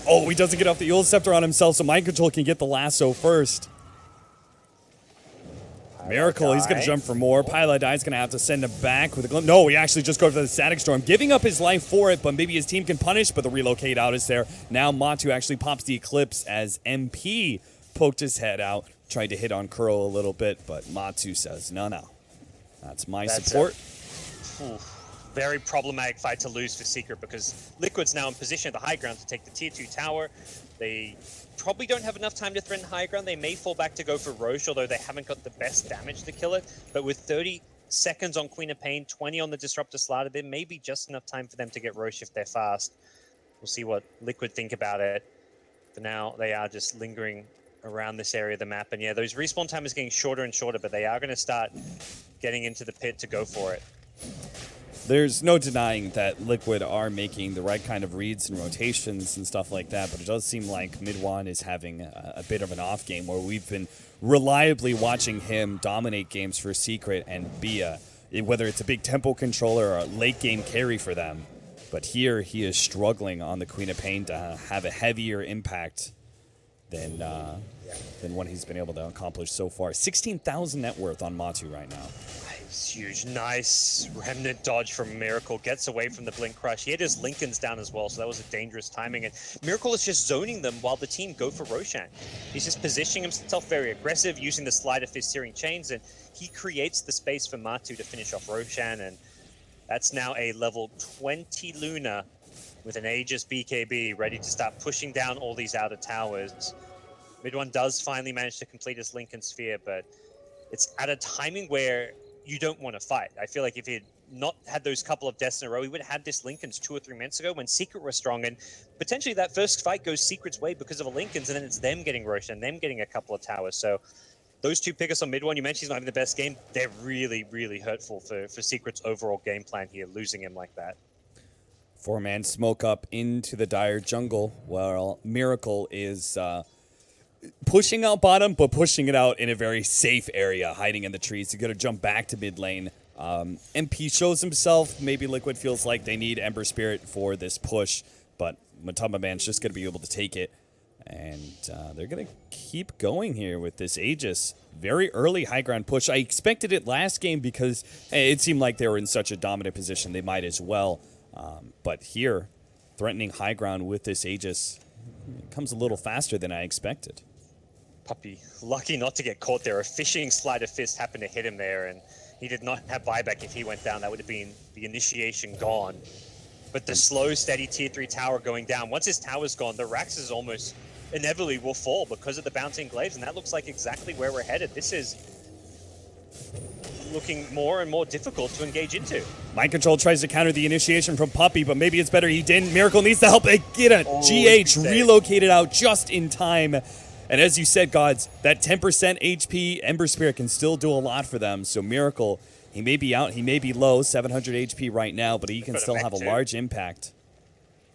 Oh, he doesn't get off the Yule Scepter on himself, so Mind Control can get the lasso first. Miracle, he's going to jump for more. Pilot-Eye's going to have to send him back with a glimpse. No, he actually just goes for the Static Storm, giving up his life for it, but maybe his team can punish, but the relocate out is there. Now Matu actually pops the Eclipse as MP poked his head out, tried to hit on Kuro a little bit, but Matu says, no. That's my support. Very problematic fight to lose for Secret because Liquid's now in position at the high ground to take the tier 2 tower. They probably don't have enough time to threaten high ground. They may fall back to go for Roche, although they haven't got the best damage to kill it. But with 30 seconds on Queen of Pain, 20 on the Disruptor Slaughter, there may be just enough time for them to get Roche if they're fast. We'll see what Liquid think about it. For now, they are just lingering around this area of the map. And yeah, those respawn time is getting shorter and shorter, but they are going to start getting into the pit to go for it. There's no denying that Liquid are making the right kind of reads and rotations and stuff like that, but it does seem like Mid-1 is having a bit of an off game where we've been reliably watching him dominate games for Secret and be whether it's a big tempo controller or a late game carry for them. But here he is struggling on the Queen of Pain to have a heavier impact than what he's been able to accomplish so far. 16,000 net worth on Matu right now. It's huge. Nice remnant dodge from Miracle. Gets away from the Blink Crush. He had his Linken's down as well, so that was a dangerous timing. And Miracle is just zoning them while the team go for Roshan. He's just positioning himself very aggressive, using the Sleight of Fist Searing Chains, and he creates the space for Matu to finish off Roshan. And that's now a level 20 Luna with an Aegis BKB ready to start pushing down all these outer towers. Mid-1 does finally manage to complete his Linken Sphere, but it's at a timing where you don't want to fight. I feel like if he had not had those couple of deaths in a row, he would have had this Linken's 2 or 3 minutes ago when Secret were strong, and potentially that first fight goes Secret's way because of a Linken's, and then it's them getting Roshan, them getting a couple of towers. So those two pick us on Mid-1. You mentioned he's not having the best game. They're really, really hurtful for Secret's overall game plan here, losing him like that. 4-man smoke up into the dire jungle. Well, Miracle is pushing out bottom, but pushing it out in a very safe area, hiding in the trees. He's going to jump back to mid lane. MP shows himself. Maybe Liquid feels like they need Ember Spirit for this push, but Matumba Man's just going to be able to take it. And they're going to keep going here with this Aegis. Very early high ground push. I expected it last game because it seemed like they were in such a dominant position. They might as well. But here, threatening high ground with this Aegis comes a little faster than I expected. Puppey, lucky not to get caught there. A fishing sleight of fist happened to hit him there, and he did not have buyback. If he went down, that would have been the initiation gone. But the slow, steady tier 3 tower going down. Once his tower's gone, the Rax is almost inevitably will fall because of the bouncing glaives, and that looks like exactly where we're headed. This is looking more and more difficult to engage into. Mind Control tries to counter the initiation from Puppey, but maybe it's better he didn't. Miracle needs the help. They get a GH relocated out just in time. And as you said, Gods, that 10% HP Ember Spirit can still do a lot for them. So Miracle, he may be out, he may be low, 700 HP right now, but he can still have a large impact.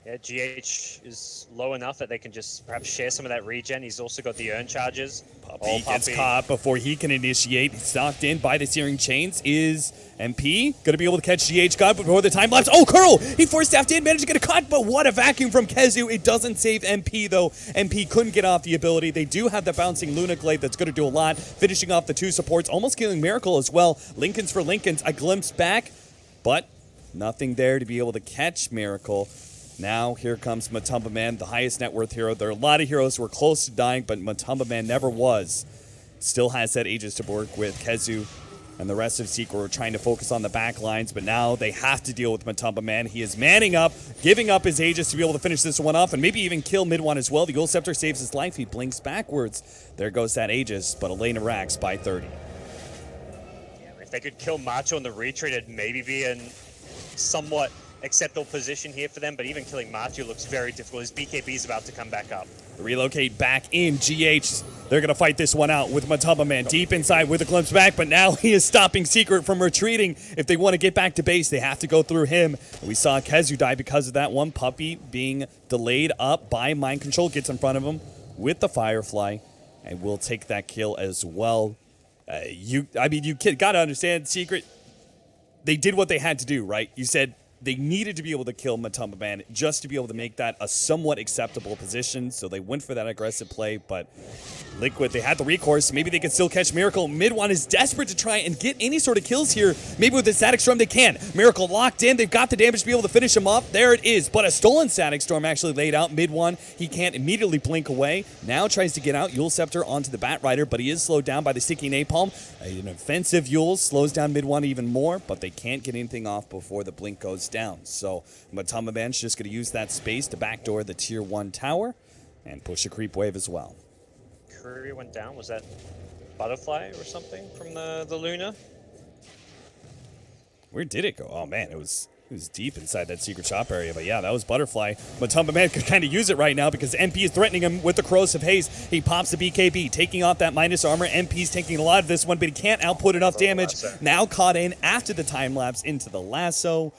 Yeah, GH is low enough that they can just perhaps share some of that regen. He's also got the urn charges. Puppey gets caught before he can initiate. He's knocked in by the Searing Chains. Is MP going to be able to catch GH God before the time lapse? Oh, Curl! He force staffed in, managed to get a cut, but what a vacuum from Kezu. It doesn't save MP, though. MP couldn't get off the ability. They do have the bouncing Luna Glaive that's going to do a lot, finishing off the 2 supports, almost killing Miracle as well. Lincoln's for Lincoln's. A glimpse back, but nothing there to be able to catch Miracle. Now, here comes Matumba Man, the highest net worth hero. There are a lot of heroes who are close to dying, but Matumba Man never was. Still has that Aegis to work with. Kezu and the rest of Secret are trying to focus on the back lines, but now they have to deal with Matumba Man. He is manning up, giving up his Aegis to be able to finish this one off, and maybe even kill mid one as well. The Gold Scepter saves his life. He blinks backwards. There goes that Aegis, but Elena Rax by 30. Yeah, if they could kill Macho on the retreat, it'd maybe be in somewhat acceptable position here for them, but even killing Matthew looks very difficult. His BKB is about to come back up. Relocate back in. GH, they're going to fight this one out with Matumba Man deep inside with a glimpse back, but now he is stopping Secret from retreating. If they want to get back to base, they have to go through him. We saw Kezu die because of that one. Puppey being delayed up by Mind Control gets in front of him with the Firefly, and will take that kill as well. You got to understand, Secret, they did what they had to do, right? You said they needed to be able to kill Matumba Man just to be able to make that a somewhat acceptable position, so they went for that aggressive play, but Liquid, they had the recourse. Maybe they could still catch Miracle. Mid one is desperate to try and get any sort of kills here. Maybe with the Static Storm they can. Miracle locked in. They've got the damage to be able to finish him off. There it is, but a stolen Static Storm actually laid out. Mid one, he can't immediately blink away. Now tries to get out. Yule Scepter onto the Bat Rider, but he is slowed down by the sticky Napalm. An offensive Yule slows down mid one even more, but they can't get anything off before the blink goes down. So Matumba Man's just going to use that space to backdoor the tier 1 tower and push a creep wave as well. Courier went down. Was that Butterfly or something from the Luna? Where did it go? Oh man, it was deep inside that secret shop area. But yeah, that was Butterfly. Matumba Man could kind of use it right now because MP is threatening him with the Corrosive Haze. He pops the BKB, taking off that minus armor. MP's taking a lot of this one, but he can't output enough damage. Now caught in after the time lapse into the lasso.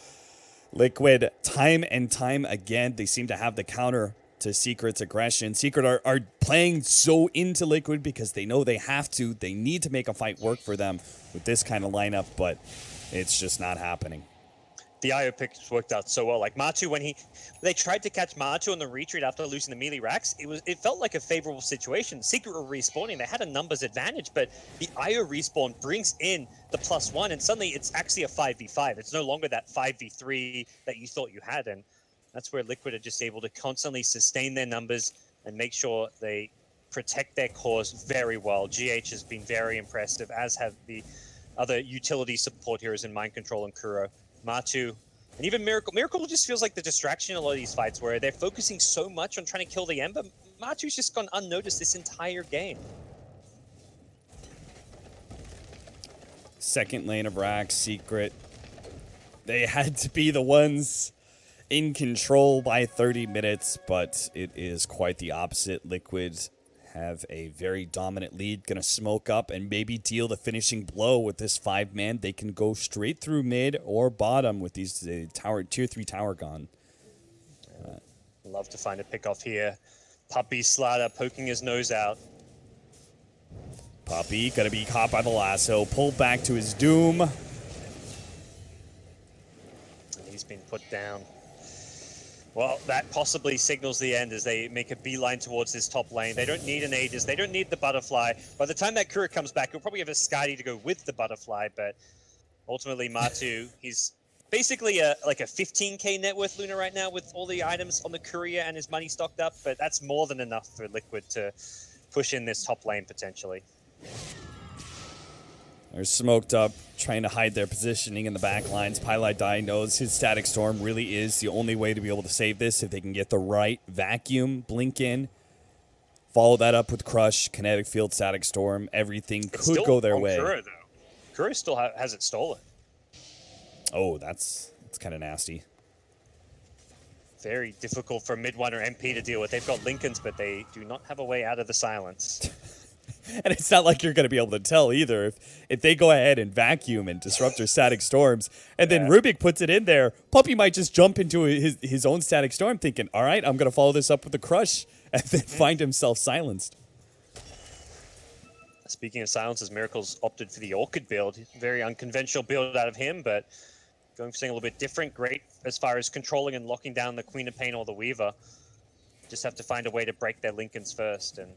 Liquid, time and time again, they seem to have the counter to Secret's aggression. Secret are playing so into Liquid because they know they have to. They need to make a fight work for them with this kind of lineup, but it's just not happening. The IO picks worked out so well. Like Matu, when they tried to catch Matu on the retreat after losing the melee racks, it felt like a favorable situation. Secret were respawning. They had a numbers advantage, but the IO respawn brings in the +1, and suddenly it's actually a 5v5. It's no longer that 5v3 that you thought you had, and that's where Liquid are just able to constantly sustain their numbers and make sure they protect their cores very well. GH has been very impressive, as have the other utility support heroes in Mind Control and Kuro. Matu, and even Miracle. Miracle just feels like the distraction in a lot of these fights where they're focusing so much on trying to kill the Ember. Matu's just gone unnoticed this entire game. Second lane of Rax, Secret. They had to be the ones in control by 30 minutes, but it is quite the opposite. Liquid have a very dominant lead, gonna smoke up and maybe deal the finishing blow with this 5-man. They can go straight through mid or bottom with these tier 3 tower gone. Love to find a pick off here. Puppy Slider poking his nose out. Puppy gonna be caught by the lasso, pulled back to his doom. And he's been put down. Well, that possibly signals the end as they make a beeline towards this top lane. They don't need an Aegis. They don't need the butterfly. By the time that Kura comes back, he'll probably have a Skadi to go with the butterfly, but ultimately Matu, he's basically like a 15k net worth Luna right now with all the items on the courier and his money stocked up, but that's more than enough for Liquid to push in this top lane potentially. They're smoked up, trying to hide their positioning in the back lines. Pylai knows his Static Storm really is the only way to be able to save this if they can get the right vacuum, blink in, follow that up with Crush, Kinetic Field, Static Storm. Everything could go their way. Kura, though. Kura still has it stolen. Oh, that's kind of nasty. Very difficult for mid one or MP to deal with. They've got Lincolns, but they do not have a way out of the silence. And it's not like you're going to be able to tell either. If they go ahead and vacuum and disrupt their Static Storms, and then Rubik puts it in there, Puppy might just jump into his own Static Storm thinking, all right, I'm going to follow this up with a Crush, and then find himself silenced. Speaking of silences, Miracle's opted for the Orchid build. Very unconventional build out of him, but going for something a little bit different. Great as far as controlling and locking down the Queen of Pain or the Weaver. Just have to find a way to break their Lincolns first. And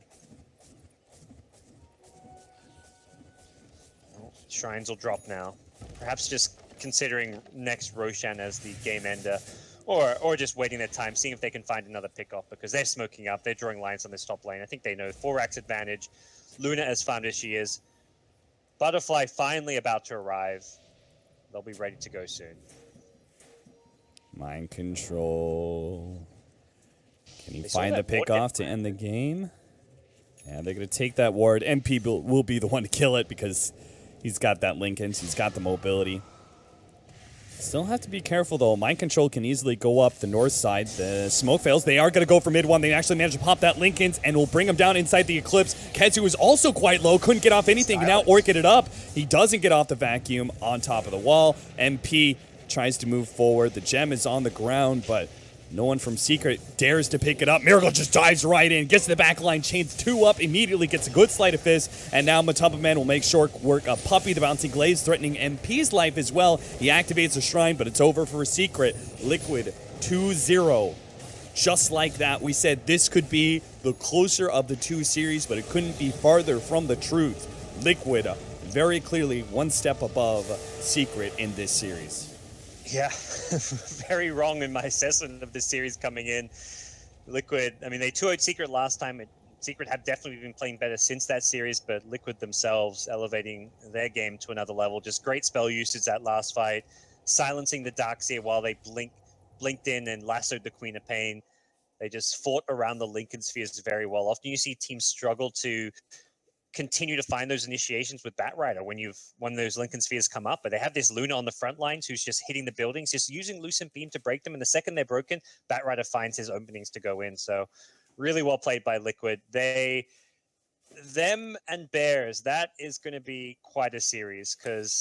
Shrines will drop now. Perhaps just considering next Roshan as the game ender, or just waiting their time, seeing if they can find another pickoff, because they're smoking up. They're drawing lines on this top lane. I think they know 4x advantage. Luna, as fond as she is. Butterfly finally about to arrive. They'll be ready to go soon. Mind control. Can he They saw find the that ward pickoff to get end the game? Yeah, they're going to take that ward. MP will be the one to kill it because he's got that Lincolns. He's got the mobility. Still have to be careful, though. Mind control can easily go up the north side. The smoke fails. They are going to go for mid one. They actually managed to pop that Lincolns and will bring him down inside the Eclipse. Kezu is also quite low. Couldn't get off anything. Now Orchid it up. He doesn't get off the vacuum on top of the wall. MP tries to move forward. The gem is on the ground, but no one from Secret dares to pick it up. Miracle just dives right in, gets to the back line, chains 2 up, immediately gets a good sleight of fist, and now Matumba Man will make short work of Puppy, the bouncing glaze, threatening MP's life as well. He activates the Shrine, but it's over for Secret. Liquid 2-0. Just like that, we said this could be the closer of the two series, but it couldn't be farther from the truth. Liquid very clearly one step above Secret in this series. Yeah, very wrong in my assessment of this series coming in. Liquid, I mean, they 2-0'd Secret last time. Secret have definitely been playing better since that series, but Liquid themselves elevating their game to another level. Just great spell usage that last fight, silencing the Darkseer while they blinked in and lassoed the Queen of Pain. They just fought around the Lincoln spheres very well. Often you see teams struggle to continue to find those initiations with Batrider when those Lincoln spheres come up, but they have this Luna on the front lines who's just hitting the buildings, just using Lucent Beam to break them, and the second they're broken, Batrider finds his openings to go in. So really well played by Liquid. Them and Bears, that is going to be quite a series, because